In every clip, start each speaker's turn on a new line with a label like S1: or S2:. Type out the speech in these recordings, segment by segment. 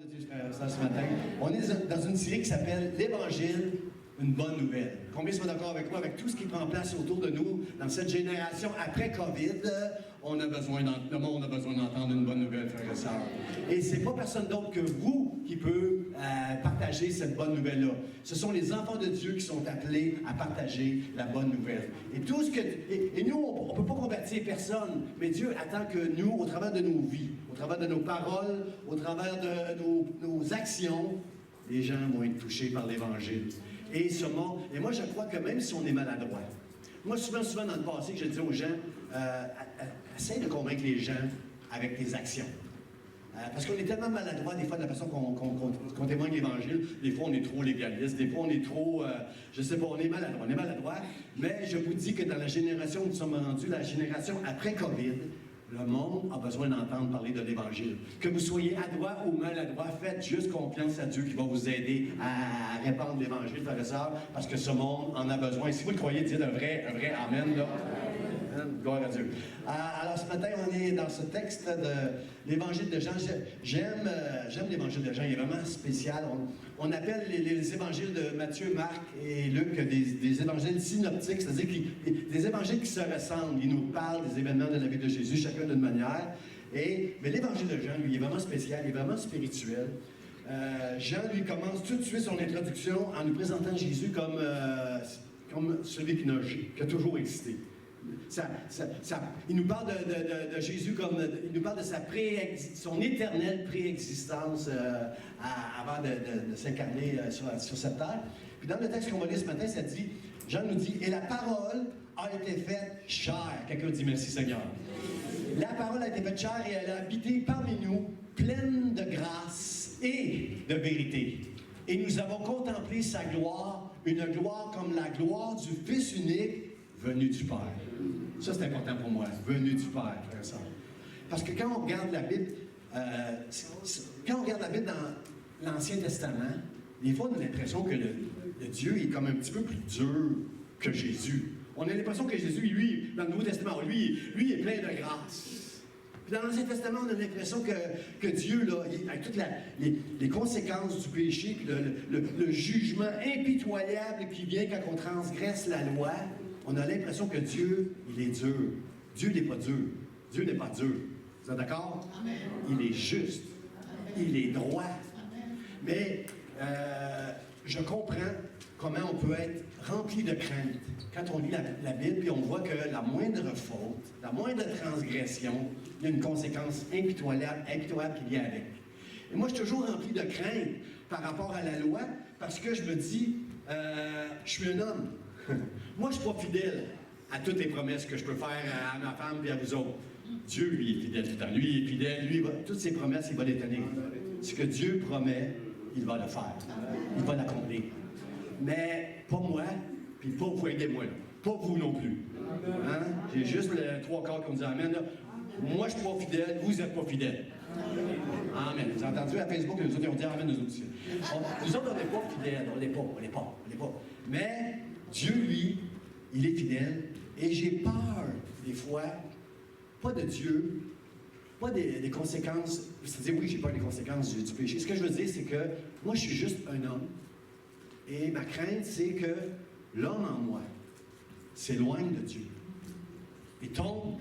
S1: De Dieu, frères et sœurs, ce matin. On est dans une série qui s'appelle l'Évangile, une bonne nouvelle. Combien sont d'accord avec moi, avec tout ce qui prend place autour de nous, dans cette génération après COVID, le monde a besoin d'entendre une bonne nouvelle, frères et sœurs. Et c'est pas personne d'autre que vous qui peut partager cette bonne nouvelle-là. Ce sont les enfants de Dieu qui sont appelés à partager la bonne nouvelle. Et tout ce que... Et nous, on ne peut pas convertir personne, mais Dieu attend que nous, au travers de nos vies, au travers de nos paroles, au travers de nos actions, les gens vont être touchés par l'Évangile. Et moi, je crois que même si on est maladroit, moi, souvent dans le passé, je dis aux gens, essaye de convaincre les gens avec tes actions. Parce qu'on est tellement maladroit, des fois, de la façon qu'on témoigne l'Évangile. Des fois, on est trop légaliste, des fois, on est trop... je sais pas, on est maladroit. Mais je vous dis que dans la génération où nous sommes rendus, la génération après COVID, le monde a besoin d'entendre parler de l'Évangile. Que vous soyez adroit ou maladroit, faites juste confiance à Dieu qui va vous aider à répandre l'Évangile, frères et sœurs, parce que ce monde en a besoin. Et si vous le croyez, dites un vrai Amen, là. Gloire à Dieu. Alors, ce matin, on est dans ce texte de l'Évangile de Jean. J'aime l'Évangile de Jean, il est vraiment spécial. On appelle les évangiles de Matthieu, Marc et Luc des évangiles synoptiques, c'est-à-dire des évangiles qui se ressemblent. Ils nous parlent des événements de la vie de Jésus, chacun d'une manière. Mais l'Évangile de Jean, lui, il est vraiment spécial, il est vraiment spirituel. Jean, lui, commence tout de suite son introduction en nous présentant Jésus comme celui qui a toujours existé. Il nous parle de Jésus il nous parle de son éternelle préexistence avant de s'incarner sur cette terre. Puis dans le texte qu'on va lire ce matin, ça dit, Jean nous dit, « Et la parole a été faite chair. » Quelqu'un dit « Merci Seigneur. » La parole a été faite chair et elle a habité parmi nous, pleine de grâce et de vérité. Et nous avons contemplé sa gloire, une gloire comme la gloire du Fils unique, venu du Père. Ça, c'est important pour moi, venu du Père, frère et sœur. Parce que quand on regarde la Bible, dans l'Ancien Testament, des fois, on a l'impression que le Dieu est comme un petit peu plus dur que Jésus. On a l'impression que Jésus, lui, dans le Nouveau Testament, lui est plein de grâce. Puis dans l'Ancien Testament, on a l'impression que Dieu, là, avec toutes les conséquences du péché, le jugement impitoyable qui vient quand on transgresse la loi, on a l'impression que Dieu, il est dur. Dieu n'est pas dur. Dieu n'est pas dur. Vous êtes d'accord? Il est juste. Il est droit. Mais je comprends comment on peut être rempli de crainte quand on lit la Bible et on voit que la moindre faute, la moindre transgression, il y a une conséquence impitoyable qui vient avec. Et moi, je suis toujours rempli de crainte par rapport à la loi parce que je me dis, je suis un homme. Moi, je ne suis pas fidèle à toutes les promesses que je peux faire à ma femme et à vous autres. Dieu, lui, est fidèle tout le temps. Lui, il est fidèle. Toutes ses promesses, il va les tenir. Ce que Dieu promet, il va le faire. Il va l'accomplir. Mais pas moi, puis pas vous aidez-moi. Pas vous non plus. Hein? J'ai juste les trois quarts qui me disent Amen. Là. Moi, je ne suis pas fidèle. Vous n'êtes pas fidèle. Amen. Vous avez entendu à Facebook, nous autres, ils ont dit Amen, nous autres aussi. Nous autres, on n'est pas fidèles. On n'est pas. Mais Dieu, lui, il est fidèle. Et j'ai peur, des fois, pas de Dieu, pas des conséquences. C'est-à-dire, oui, j'ai peur des conséquences du péché. Ce que je veux dire, c'est que moi, je suis juste un homme. Et ma crainte, c'est que l'homme en moi s'éloigne de Dieu. Et tombe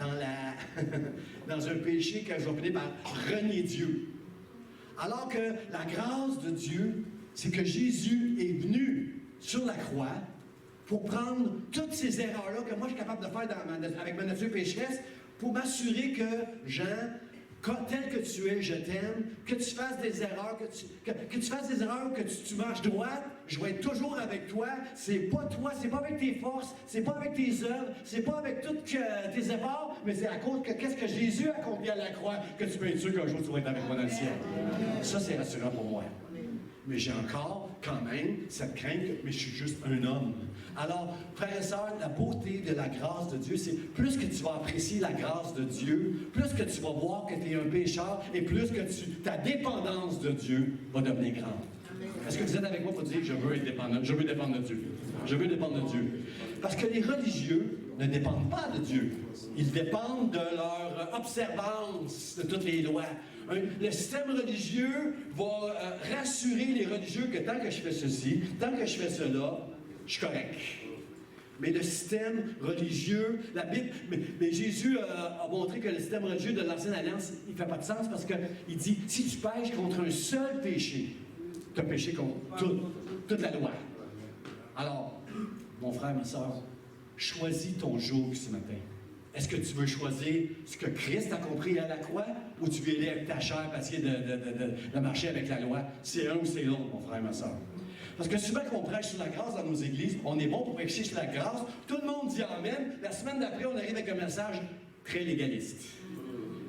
S1: dans un péché que je vais finir par renier Dieu. Alors que la grâce de Dieu, c'est que Jésus est venu sur la croix pour prendre toutes ces erreurs-là que moi je suis capable de faire avec ma nature pécheresse pour m'assurer que, Jean, tel que tu es, je t'aime, que tu fasses des erreurs, que tu fasses des erreurs, que tu marches droit, je vais être toujours avec toi. C'est pas toi, c'est pas avec tes forces, c'est pas avec tes œuvres, c'est pas avec tous tes efforts, mais c'est à cause que qu'est-ce que Jésus a accompli à la croix que tu peux être sûr qu'un jour tu vas être avec moi dans le ciel. Ça, c'est rassurant pour moi. Mais j'ai encore, quand même, cette crainte, mais je suis juste un homme. Alors, frères et sœurs, la beauté de la grâce de Dieu, c'est plus que tu vas apprécier la grâce de Dieu, plus que tu vas voir que tu es un pécheur, et plus que ta dépendance de Dieu va devenir grande. Est-ce que vous êtes avec moi pour dire, je veux être dépendant, je veux dépendre de Dieu. Je veux dépendre de Dieu. Parce que les religieux, ne dépendent pas de Dieu. Ils dépendent de leur observance de toutes les lois. Le système religieux va rassurer les religieux que tant que je fais ceci, tant que je fais cela, je suis correct. Mais le système religieux, la Bible, mais Jésus a montré que le système religieux de l'Ancienne Alliance, il ne fait pas de sens parce qu'il dit, si tu pêches contre un seul péché, tu as péché contre toute la loi. Alors, mon frère, ma soeur, choisis ton joug ce matin. Est-ce que tu veux choisir ce que Christ a compris à la croix ou tu veux aller avec ta chair pour essayer de marcher avec la loi? C'est un ou c'est l'autre, mon frère, ma soeur. Parce que souvent qu'on prêche sur la grâce dans nos églises, on est bon pour prêcher sur la grâce, tout le monde dit amen, la semaine d'après, on arrive avec un message très légaliste.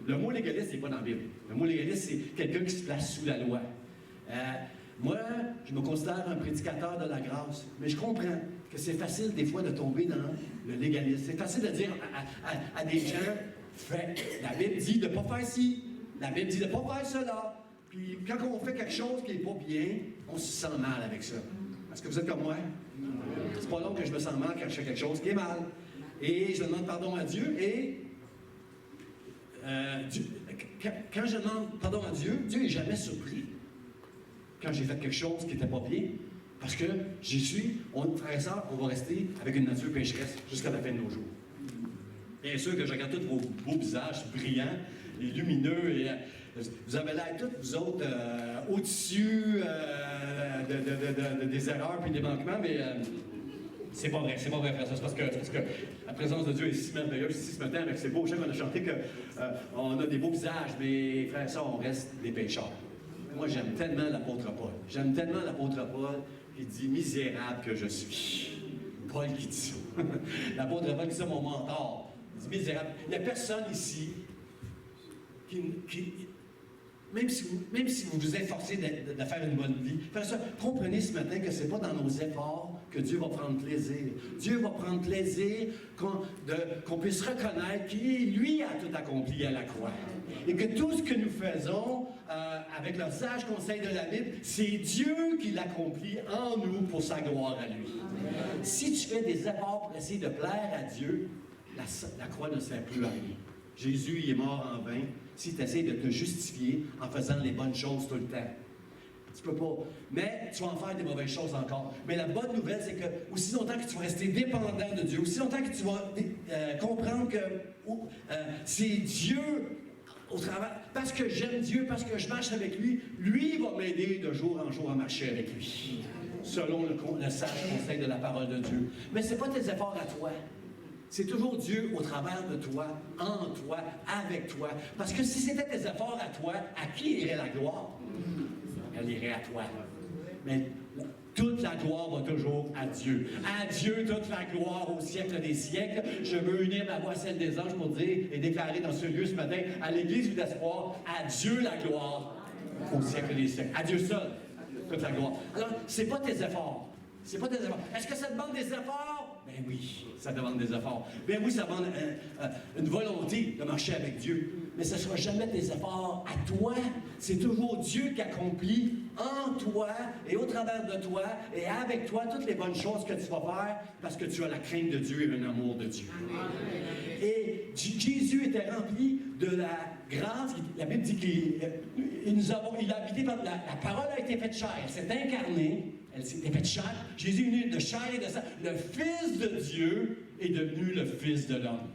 S1: Le mot légaliste n'est pas dans la Bible. Le mot légaliste, c'est quelqu'un qui se place sous la loi. Moi, je me considère un prédicateur de la grâce, mais je comprends que c'est facile des fois de tomber dans le légalisme. C'est facile de dire à des gens, la Bible dit de ne pas faire ci, la Bible dit de ne pas faire cela. Puis quand on fait quelque chose qui n'est pas bien, on se sent mal avec ça. Est-ce que vous êtes comme moi? C'est pas long que je me sens mal quand je fais quelque chose qui est mal. Et je demande pardon à Dieu et quand je demande pardon à Dieu, Dieu n'est jamais surpris quand j'ai fait quelque chose qui n'était pas bien. Parce que frères et sœurs, on va rester avec une nature pécheresse jusqu'à la fin de nos jours. Bien sûr que je regarde tous vos beaux visages brillants et lumineux et vous avez l'air tous, vous autres, au-dessus des erreurs et des manquements, mais c'est pas vrai, frère. C'est parce que la présence de Dieu est si merveilleuse ici ce matin avec ces beaux chants qu'on a chanté qu'on a des beaux visages, mais frères et sœurs, on reste des pécheurs. Moi, j'aime tellement l'apôtre Paul. J'aime tellement l'apôtre Paul qui dit « misérable que je suis ». Paul qui dit ça. L'apôtre Paul qui dit ça, mon mentor. Il dit « misérable ». Il n'y a personne ici qui même si vous vous efforcez de faire une bonne vie, comprenez ce matin que ce n'est pas dans nos efforts que Dieu va prendre plaisir. Dieu va prendre plaisir qu'on puisse reconnaître qu'il, lui, a tout accompli à la croix. Et que tout ce que nous faisons avec le sage conseil de la Bible, c'est Dieu qui l'accomplit en nous pour sa gloire à lui. Si tu fais des efforts pour essayer de plaire à Dieu, la croix ne sert plus à rien. Jésus, il est mort en vain si tu essaies de te justifier en faisant les bonnes choses tout le temps. Tu peux pas. Mais tu vas en faire des mauvaises choses encore. Mais la bonne nouvelle, c'est que aussi longtemps que tu vas rester dépendant de Dieu, aussi longtemps que tu vas comprendre que c'est Dieu au travail, parce que j'aime Dieu, parce que je marche avec lui, lui va m'aider de jour en jour à marcher avec lui, selon le sage conseil de la parole de Dieu. Mais ce n'est pas tes efforts à toi. C'est toujours Dieu au travers de toi, en toi, avec toi. Parce que si c'était tes efforts à toi, à qui irait la gloire? Elle irait à toi. Mais toute la gloire va toujours à Dieu. À Dieu toute la gloire au siècle des siècles. Je veux unir ma voix à celle des anges pour dire et déclarer dans ce lieu ce matin, à l'Église d'espoir, à Dieu la gloire au siècle des siècles. À Dieu seul, toute la gloire. Alors, c'est pas tes efforts. C'est pas tes efforts. Est-ce que ça demande des efforts? Ben oui, ça demande des efforts. Ben oui, ça demande une volonté de marcher avec Dieu. Mais ce ne sera jamais tes efforts à toi. C'est toujours Dieu qui accomplit en toi et au travers de toi et avec toi toutes les bonnes choses que tu vas faire parce que tu as la crainte de Dieu et un amour de Dieu. Et Jésus était rempli de la grâce. La Bible dit qu'il a habité par la parole a été faite chair. Elle s'est incarnée. Elle s'était faite chair. Jésus est venu de chair et de sang. Le Fils de Dieu est devenu le Fils de l'homme.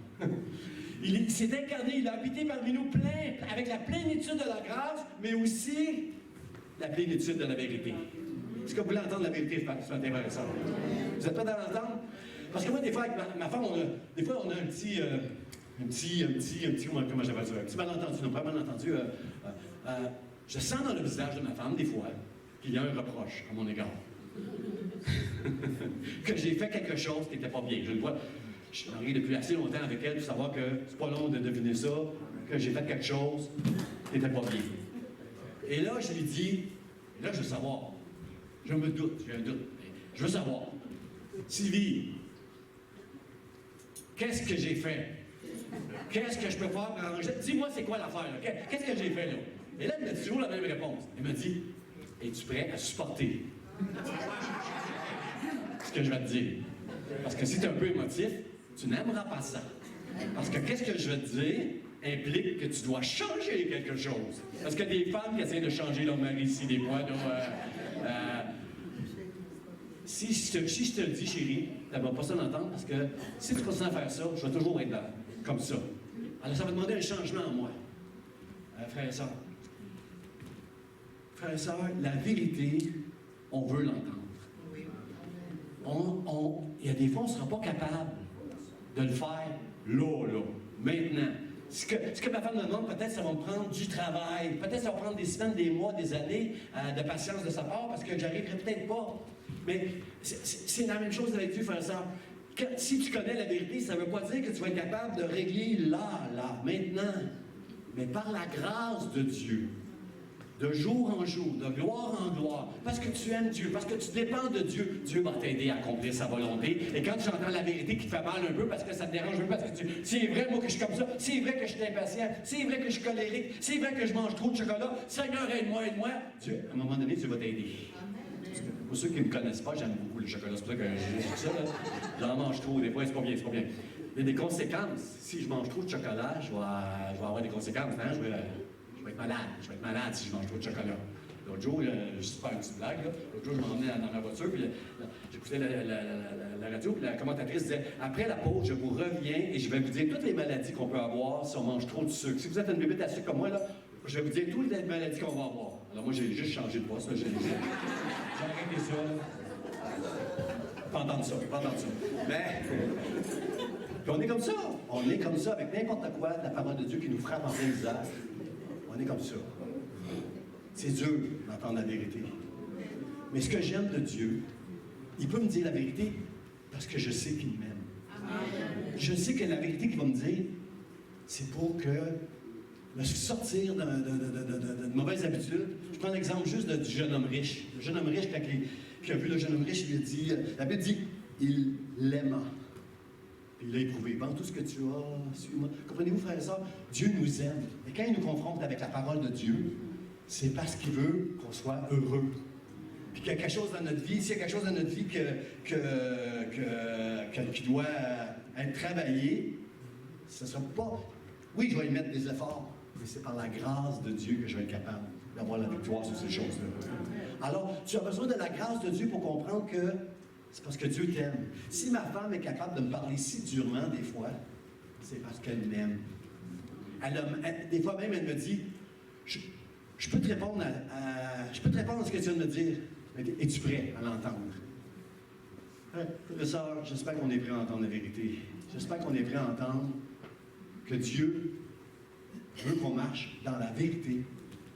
S1: Il s'est incarné, il a habité parmi nous plein, avec la plénitude de la grâce, mais aussi la plénitude de la vérité. Est-ce que vous voulez entendre la vérité ce matin, frères et sœurs? Vous êtes prêts à l'entendre? Parce que moi, des fois, avec ma femme, on a un petit comment j'appelle ça? Un petit malentendu, non pas malentendu. Je sens dans le visage de ma femme, des fois, qu'il y a un reproche à mon égard. Que j'ai fait quelque chose qui n'était pas bien. Je le vois. Je suis marié depuis assez longtemps avec elle pour savoir que c'est pas long de deviner ça, que j'ai fait quelque chose qui n'était pas bien. Et là, je lui dis, là, je veux savoir. Je me doute, j'ai un doute. Je veux savoir. Sylvie, qu'est-ce que j'ai fait? Qu'est-ce que je peux faire pour arranger? Dis-moi, c'est quoi l'affaire, là? Qu'est-ce que j'ai fait, là? Et là, elle me dit toujours la même réponse. Elle me dit, es-tu prêt à supporter ce que je vais te dire? Parce que si tu es un peu émotif, Tu n'aimeras pas ça. Parce que qu'est-ce que je veux te dire implique que tu dois changer quelque chose. Parce qu'il y a des femmes qui essaient de changer leur mari ici, des fois. Si je te le dis, chérie, tu n'aimeras pas ça d'entendre, parce que si tu continues à faire ça, je vais toujours être là, comme ça. Alors ça va demander un changement en moi. Frères et sœurs, la vérité, on veut l'entendre. Il y a des fois, on ne sera pas capable de le faire là, maintenant. Ce que ma femme me demande, peut-être ça va me prendre du travail, peut-être ça va prendre des semaines, des mois, des années de patience de sa part, parce que j'arriverai peut-être pas. Mais c'est la même chose avec Dieu, frère et sœur. Si tu connais la vérité, ça ne veut pas dire que tu vas être capable de régler là, maintenant. Mais par la grâce de Dieu, de jour en jour, de gloire en gloire, parce que tu aimes Dieu, parce que tu dépends de Dieu, Dieu va t'aider à accomplir sa volonté. Et quand tu entends la vérité qui te fait mal un peu, parce que ça te dérange un peu, parce que c'est vrai, moi, que je suis comme ça, c'est vrai que je suis impatient, c'est vrai que je suis colérique, c'est vrai que je mange trop de chocolat, Seigneur, aide-moi, Dieu, à un moment donné, Dieu va t'aider. Pour ceux qui ne me connaissent pas, j'aime beaucoup le chocolat, c'est pour ça que je dis ça, là. J'en mange trop, des fois, c'est pas bien. Il y a des conséquences. Si je mange trop de chocolat, je vais avoir des conséquences, hein? Je vais être malade si je mange trop de chocolat. L'autre jour, je suis pas une petite blague, là. L'autre jour, je m'emmenais dans ma voiture, puis j'écoutais la radio, puis la commentatrice disait « Après la pause, je vous reviens et je vais vous dire toutes les maladies qu'on peut avoir si on mange trop de sucre. Si vous êtes une bébête à sucre comme moi, là, je vais vous dire toutes les maladies qu'on va avoir. » Alors moi, j'ai juste changé de poste, j'ai arrêté ça, là. Pas entendre ça. Mais... Puis on est comme ça. On est comme ça avec n'importe quoi, la parole de Dieu qui nous frappe en plein visage. On est comme ça. C'est dur d'entendre la vérité. Mais ce que j'aime de Dieu, il peut me dire la vérité parce que je sais qu'il m'aime. Je sais que la vérité qu'il va me dire, c'est pour que me sortir de mauvaises habitudes. Je prends l'exemple juste du jeune homme riche. Le jeune homme riche, quand il a vu le jeune homme riche, il a dit, la Bible dit, il l'aima. Puis il l'a éprouvé. Vends tout ce que tu as, suis-moi. Comprenez-vous, frères et sœurs, Dieu nous aime. Et quand il nous confronte avec la parole de Dieu, c'est parce qu'il veut qu'on soit heureux. Puis qu'il y a quelque chose dans notre vie, s'il y a quelque chose dans notre vie qui doit être travaillé, ce ne sera pas... Oui, je vais y mettre des efforts, mais c'est par la grâce de Dieu que je vais être capable d'avoir la victoire sur ces choses-là. Alors, tu as besoin de la grâce de Dieu pour comprendre que c'est parce que Dieu t'aime. Si ma femme est capable de me parler si durement des fois, c'est parce qu'elle m'aime. Des fois même, elle me dit, je peux te répondre à ce que tu viens de me dire. Es-tu prêt à l'entendre? Frères et sœurs, j'espère qu'on est prêt à entendre la vérité. J'espère qu'on est prêt à entendre que Dieu veut qu'on marche dans la vérité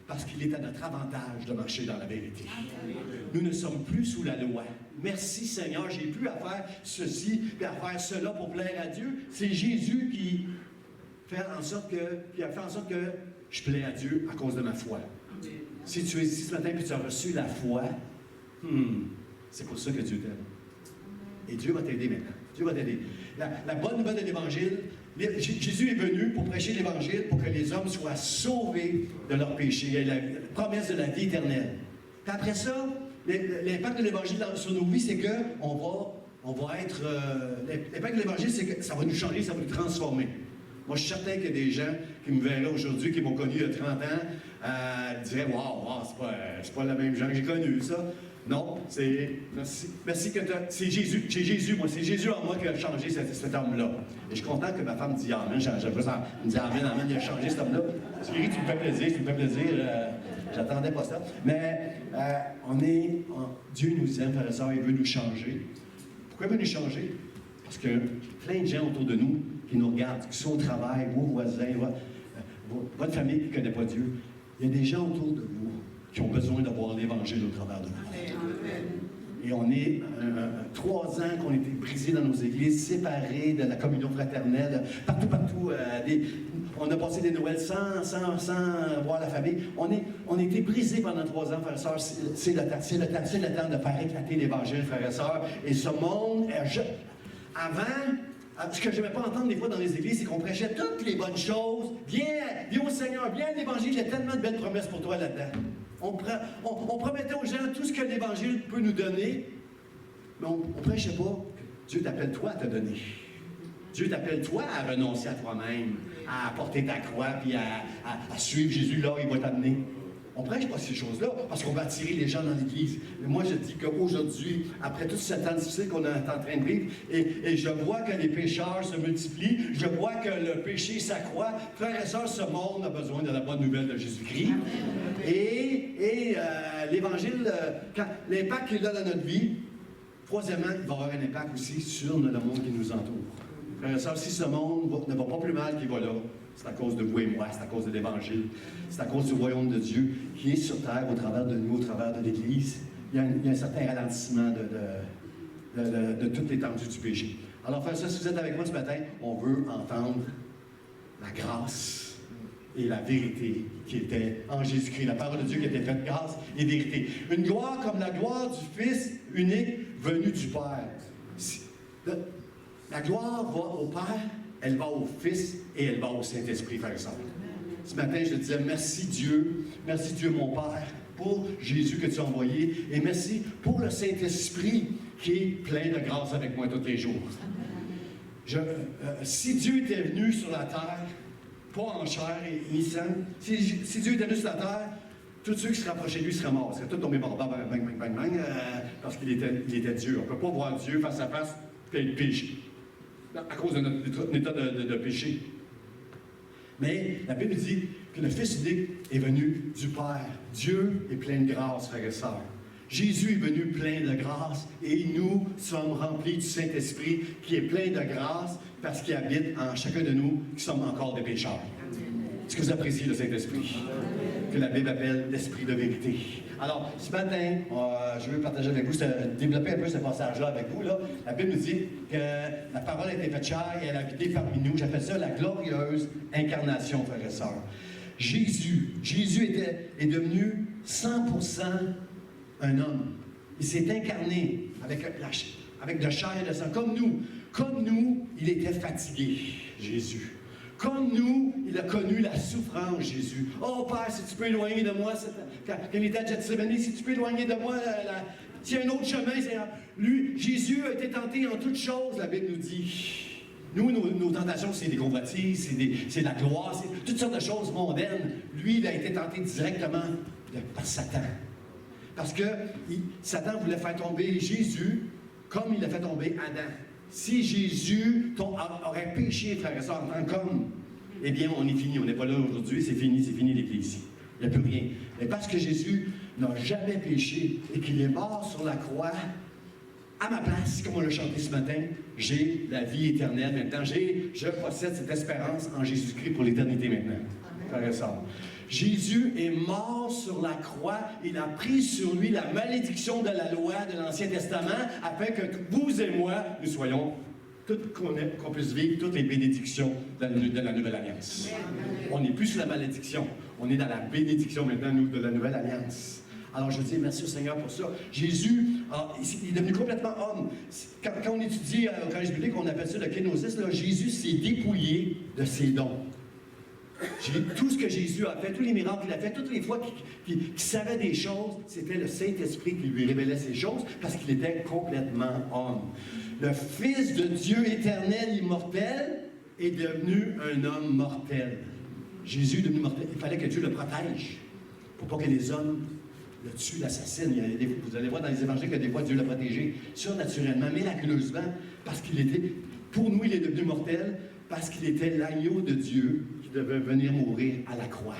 S1: parce qu'il est à notre avantage de marcher dans la vérité. Nous ne sommes plus sous la loi. Merci Seigneur, j'ai plus à faire ceci et à faire cela pour plaire à Dieu. C'est Jésus qui a fait en sorte que je plais à Dieu à cause de ma foi. Si tu es ici ce matin et tu as reçu la foi, c'est pour ça que Dieu t'aime. Et Dieu va t'aider maintenant. Dieu va t'aider. La bonne nouvelle de l'Évangile, Jésus est venu pour prêcher l'Évangile pour que les hommes soient sauvés de leurs péchés. Il y a la promesse de la vie éternelle. Puis après ça, l'impact de l'Évangile sur nos vies, c'est qu'on va être... l'impact de l'Évangile, c'est que ça va nous changer, ça va nous transformer. Moi, je suis certain qu'il y a des gens qui me verraient aujourd'hui, qui m'ont connu il y a 30 ans, diraient « Wow, c'est pas la même gens que j'ai connu, ça. » Non, merci que c'est Jésus, moi, c'est Jésus en moi qui a changé cet homme-là. Et je suis content que ma femme me dise Amen. Elle me dit Amen, il a changé cet homme-là. Thierry, tu me fais plaisir, j'attendais pas ça. Mais Dieu nous aime, frères et sœurs, il veut nous changer. Pourquoi il veut nous changer? Parce que plein de gens autour de nous qui nous regardent, qui sont au travail, vos voisins, votre famille qui ne connaît pas Dieu, il y a des gens autour de vous qui ont besoin d'avoir l'Évangile au travers de nous. Et on est 3 ans qu'on a été brisés dans nos églises, séparés de la communion fraternelle, partout. On a passé des Noëls sans voir la famille. On a été brisés pendant 3 ans, frères et sœurs. C'est le temps de faire éclater l'Évangile, frères et sœurs. Et ce monde, avant, ce que je n'aimais pas entendre des fois dans les églises, c'est qu'on prêchait toutes les bonnes choses. Viens au Seigneur, viens à l'Évangile, il y a tellement de belles promesses pour toi là-dedans. On promettait aux gens tout ce que l'Évangile peut nous donner, mais on ne prêchait pas. Dieu t'appelle toi à te donner. Dieu t'appelle toi à renoncer à toi-même, à porter ta croix, puis à suivre Jésus là où il va t'amener. On ne prêche pas ces choses-là parce qu'on va attirer les gens dans l'Église. Mais moi, je dis qu'aujourd'hui, après tout ce temps difficile qu'on est en train de vivre, et je vois que les pécheurs se multiplient, je vois que le péché s'accroît. Frères et sœurs, ce monde a besoin de la bonne nouvelle de Jésus-Christ. Et l'Évangile, l'impact qu'il a dans notre vie, troisièmement, il va avoir un impact aussi sur le monde qui nous entoure. Frères et sœurs, si ce monde ne va pas plus mal qu'il va là, c'est à cause de vous et moi, c'est à cause de l'Évangile, c'est à cause du royaume de Dieu qui est sur terre au travers de nous, au travers de l'Église. Il y a un certain ralentissement de toute l'étendue du péché. Alors, frères et sœurs, si vous êtes avec moi ce matin, on veut entendre la grâce et la vérité qui était en Jésus-Christ, la parole de Dieu qui était faite grâce et vérité. Une gloire comme la gloire du Fils unique venu du Père. La gloire va au Père, elle va au Fils et elle va au Saint-Esprit, frères et sœurs. Ce matin, je disais merci Dieu mon Père, pour Jésus que tu as envoyé, et merci pour le Saint-Esprit qui est plein de grâce avec moi tous les jours. Si Dieu était venu sur la terre, pas en chair et ni sang, si Dieu était venu sur la terre, tous ceux qui se rapprochaient de lui seraient morts. Ils seraient tous tombés morts, bang, bang, bang, bang, bang, parce qu'il était Dieu. On ne peut pas voir Dieu face à face et être péché, à cause de notre état de péché. Mais la Bible dit que le Fils unique est venu du Père. Dieu est plein de grâce, frères et sœurs. Jésus est venu plein de grâce et nous sommes remplis du Saint-Esprit qui est plein de grâce parce qu'il habite en chacun de nous qui sommes encore des pécheurs. Est-ce que vous appréciez le Saint-Esprit? Que la Bible appelle l'Esprit de vérité. Alors, ce matin, je veux partager avec vous, développer un peu ce passage-là avec vous. Là. La Bible nous dit que la parole a été faite chair et elle a habité parmi nous. J'appelle ça la glorieuse incarnation, frères et sœurs. Jésus est devenu 100% un homme. Il s'est incarné avec de chair et de sang, comme nous. Comme nous, il était fatigué, Jésus. Comme nous, il a connu la souffrance, Jésus. Oh Père, si tu peux éloigner de moi, quand il était à Gethsémani, si tu peux éloigner de moi, s'il y a un autre chemin, Seigneur. Lui, Jésus a été tenté en toutes choses, la Bible nous dit. Nous, nos tentations, c'est des convoitises, c'est de la gloire, c'est toutes sortes de choses mondaines. Lui, il a été tenté directement par Satan. Parce que Satan voulait faire tomber Jésus comme il a fait tomber Adam. Si Jésus aurait péché, frères et sœurs, en tant qu'homme, eh bien, on est fini. On n'est pas là aujourd'hui, c'est fini l'Église. Il n'y a plus rien. Mais parce que Jésus n'a jamais péché et qu'il est mort sur la croix, à ma place, comme on l'a chanté ce matin, j'ai la vie éternelle maintenant. Je possède cette espérance en Jésus-Christ pour l'éternité maintenant, frères et sœurs. Jésus est mort sur la croix. Il a pris sur lui la malédiction de la loi de l'Ancien Testament afin que vous et moi, nous soyons, qu'on puisse vivre toutes les bénédictions de la Nouvelle Alliance. On n'est plus sur la malédiction. On est dans la bénédiction maintenant, nous, de la Nouvelle Alliance. Alors je dis merci au Seigneur pour ça. Jésus, il est devenu complètement homme. Quand on étudie au collège biblique, on appelle ça le kénosis, là, Jésus s'est dépouillé de ses dons. Tout ce que Jésus a fait, tous les miracles qu'il a fait, toutes les fois qu'il savait des choses, c'était le Saint-Esprit qui lui révélait ces choses parce qu'il était complètement homme. Le Fils de Dieu éternel, immortel, est devenu un homme mortel. Jésus est devenu mortel. Il fallait que Dieu le protège pour pas que les hommes le tuent, l'assassinent. Vous allez voir dans les évangiles que des fois Dieu l'a protégé surnaturellement, miraculeusement, parce qu'il était, pour nous, il est devenu mortel, parce qu'il était l'agneau de Dieu qui devait venir mourir à la croix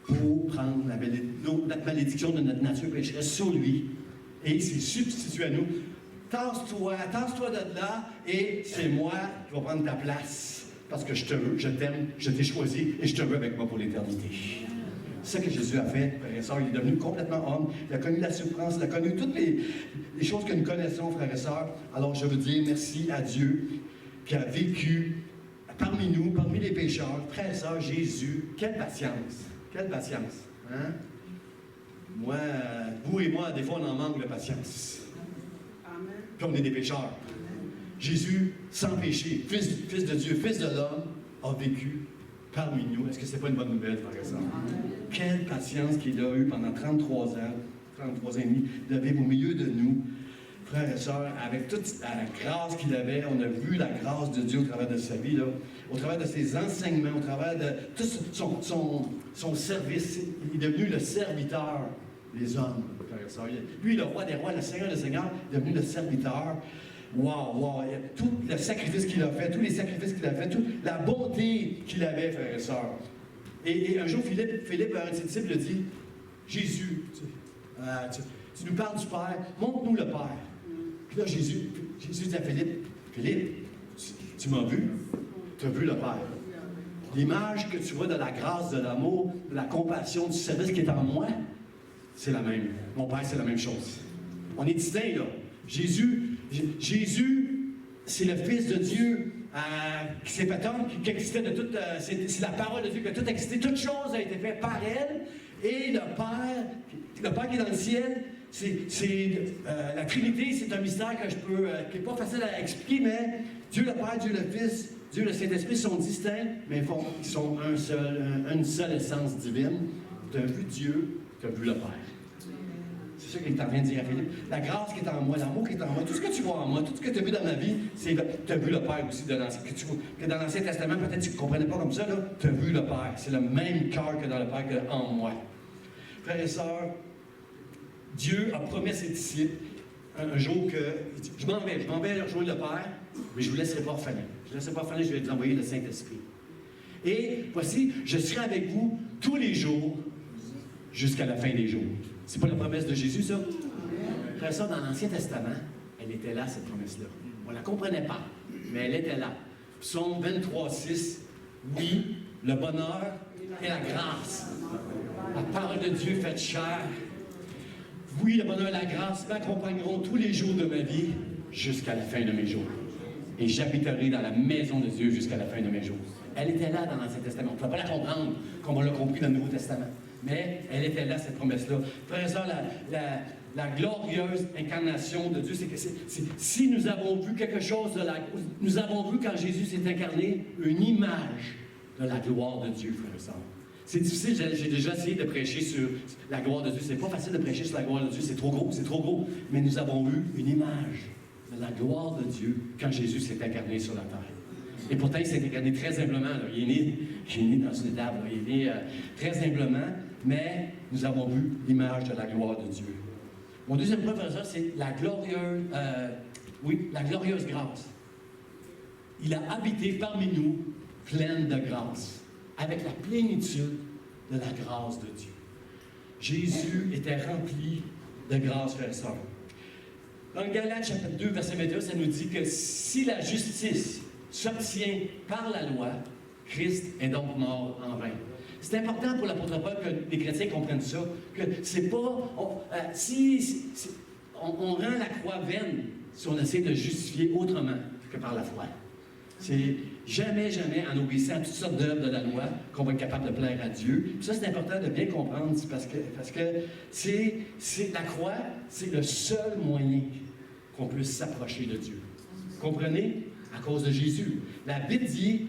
S1: pour prendre notre malédiction de notre nature pécheresse sur lui. Et il s'est substitué à nous. Tasse-toi de là, et c'est moi qui vais prendre ta place. Parce que je te veux, je t'aime, je t'ai choisi, et je te veux avec moi pour l'éternité. C'est ça que Jésus a fait, frères et sœurs. Il est devenu complètement homme. Il a connu la souffrance, il a connu toutes les choses que nous connaissons, frères et sœurs. Alors je veux dire merci à Dieu qui a vécu parmi nous, parmi les pécheurs, frères et sœurs, Jésus. Quelle patience! Quelle patience! Hein? Moi, vous et moi, des fois, on en manque de patience. Amen. Puis on est des pécheurs. Amen. Jésus, sans péché, fils de Dieu, fils de l'homme, a vécu parmi nous. Est-ce que ce n'est pas une bonne nouvelle, frères et sœurs? Quelle patience qu'il a eue pendant 33 ans et demi, de vivre au milieu de nous. frères et sœurs, avec toute la grâce qu'il avait, on a vu la grâce de Dieu au travers de sa vie, là, au travers de ses enseignements, au travers de tout son service. Il est devenu le serviteur des hommes, frères et sœurs. Lui, le roi des rois, le Seigneur des seigneurs, est devenu le serviteur. Wow, wow! Tout le sacrifice qu'il a fait, tous les sacrifices qu'il a fait, toute la bonté qu'il avait, frères et sœurs. Et un jour, Philippe, un de ses disciples, dit, Jésus, tu nous parles du Père, montre-nous le Père. Puis là, Jésus dit à Philippe, tu m'as vu? Tu as vu le Père. L'image que tu vois de la grâce, de l'amour, de la compassion, du service qui est en moi, c'est la même. Mon Père, c'est la même chose. On est distincts, là. Jésus, c'est le Fils de Dieu qui s'est fait homme, qui existait de toute... c'est la parole de Dieu qui a tout existé. Toute chose a été faite par elle. Et le Père qui est dans le ciel, la Trinité, c'est un mystère qui n'est pas facile à expliquer, mais Dieu le Père, Dieu le Fils, Dieu le Saint-Esprit sont distincts, mais ils sont une seule essence divine. Tu as vu Dieu, tu as vu le Père. C'est ça qu'il est en train de dire à Philippe. La grâce qui est en moi, l'amour qui est en moi, tout ce que tu vois en moi, tout ce que tu as vu dans ma vie, tu as vu le Père aussi que dans l'Ancien Testament, peut-être que tu ne comprenais pas comme ça, tu as vu le Père. C'est le même cœur que dans le Père qu'en moi. Frères et sœurs, Dieu a promis à ses disciples un jour que je m'en vais rejoindre le Père, mais je ne vous laisserai pas orphelin. Je ne vous laisserai pas orphelin, je vais vous envoyer le Saint-Esprit. Et voici, je serai avec vous tous les jours jusqu'à la fin des jours. C'est pas la promesse de Jésus, ça? Frère, ça, dans l'Ancien Testament, elle était là, cette promesse-là. On ne la comprenait pas, mais elle était là. Psaume 23,6, oui, le bonheur et la grâce. La parole de Dieu faite chair. Oui, le bonheur et la grâce m'accompagneront tous les jours de ma vie jusqu'à la fin de mes jours. Et j'habiterai dans la maison de Dieu jusqu'à la fin de mes jours. Elle était là dans l'Ancien Testament. On ne peut pas la comprendre comme on l'a compris dans le Nouveau Testament. Mais elle était là, cette promesse-là. Frères et sœurs, la glorieuse incarnation de Dieu, c'est que si nous avons vu quelque chose nous avons vu quand Jésus s'est incarné, une image de la gloire de Dieu, frères et sœurs. C'est difficile, j'ai déjà essayé de prêcher sur la gloire de Dieu. C'est pas facile de prêcher sur la gloire de Dieu, c'est trop gros. Mais nous avons vu une image de la gloire de Dieu quand Jésus s'est incarné sur la terre. Et pourtant, il s'est incarné très humblement. Là. Il est né dans une étable. Il est né très humblement, mais nous avons vu l'image de la gloire de Dieu. Mon deuxième point, frère, c'est la glorieuse grâce. Il a habité parmi nous, pleine de grâce, avec la plénitude de la grâce de Dieu. Jésus était rempli de grâce, frère et sœur. Dans le Galates, chapitre 2, verset 21, ça nous dit que si la justice s'obtient par la loi, Christ est donc mort en vain. C'est important pour l'apôtre Paul que les chrétiens comprennent ça, que c'est pas... on rend la croix vaine si on essaie de justifier autrement que par la foi. C'est jamais en obéissant à toutes sortes d'œuvres de la loi qu'on va être capable de plaire à Dieu. Puis ça, c'est important de bien comprendre, parce que la croix, c'est le seul moyen qu'on puisse s'approcher de Dieu. Comprenez? À cause de Jésus. La Bible dit,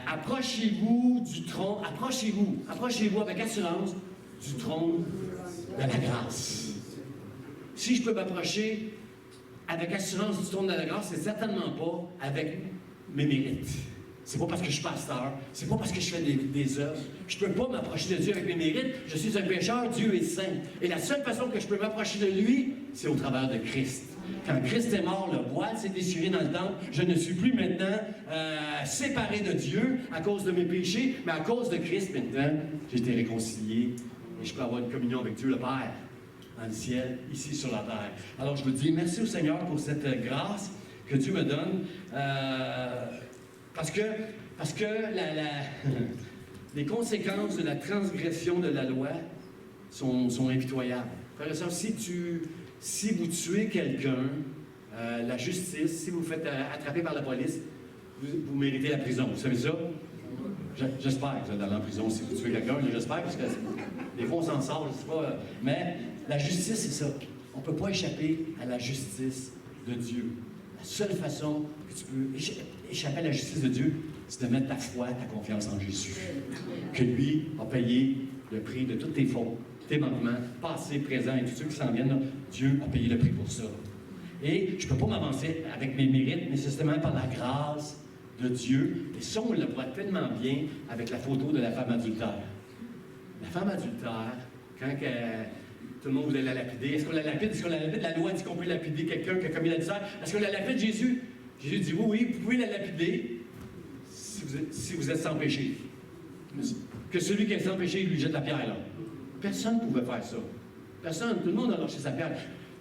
S1: approchez-vous du trône, approchez-vous avec assurance du trône de la grâce. Si je peux m'approcher avec assurance du trône de la grâce, c'est certainement pas avec mes mérites. C'est pas parce que je suis pasteur, c'est pas parce que je fais des œuvres. Je peux pas m'approcher de Dieu avec mes mérites. Je suis un pécheur, Dieu est saint. Et la seule façon que je peux m'approcher de lui, c'est au travers de Christ. Quand Christ est mort, le voile s'est déchiré dans le temple. Je ne suis plus maintenant séparé de Dieu à cause de mes péchés, mais à cause de Christ, maintenant, j'ai été réconcilié et je peux avoir une communion avec Dieu le Père dans le ciel, ici sur la terre. Alors je vous dis merci au Seigneur pour cette grâce que Dieu me donne, parce que les conséquences de la transgression de la loi sont impitoyables. Frères et sœurs, si vous tuez quelqu'un, la justice, si vous vous faites attraper par la police, vous méritez la prison. Vous savez ça? J'espère que vous allez en prison si vous tuez quelqu'un. J'espère, parce que des fois on s'en sort, je sais pas. Mais la justice, c'est ça. On ne peut pas échapper à la justice de Dieu. La seule façon que tu peux échapper à la justice de Dieu, c'est de mettre ta foi, ta confiance en Jésus. Que lui a payé le prix de toutes tes fautes, tes manquements, passés, présents et tous ceux qui s'en viennent. Là, Dieu a payé le prix pour ça. Et je ne peux pas m'avancer avec mes mérites, mais c'est justement par la grâce de Dieu. Et ça, on le voit tellement bien avec la photo de la femme adultère. La femme adultère, quand tout le monde voulait la lapider, est-ce qu'on la lapide? Est-ce qu'on la lapide? La loi dit qu'on peut lapider quelqu'un qui a commis l'adultère. Est-ce qu'on la lapide, Jésus? Jésus dit oui, vous pouvez la lapider si vous êtes sans péché. Que celui qui est sans péché, il lui jette la pierre, là. Personne ne pouvait faire ça. Personne, tout le monde a lâché sa pierre.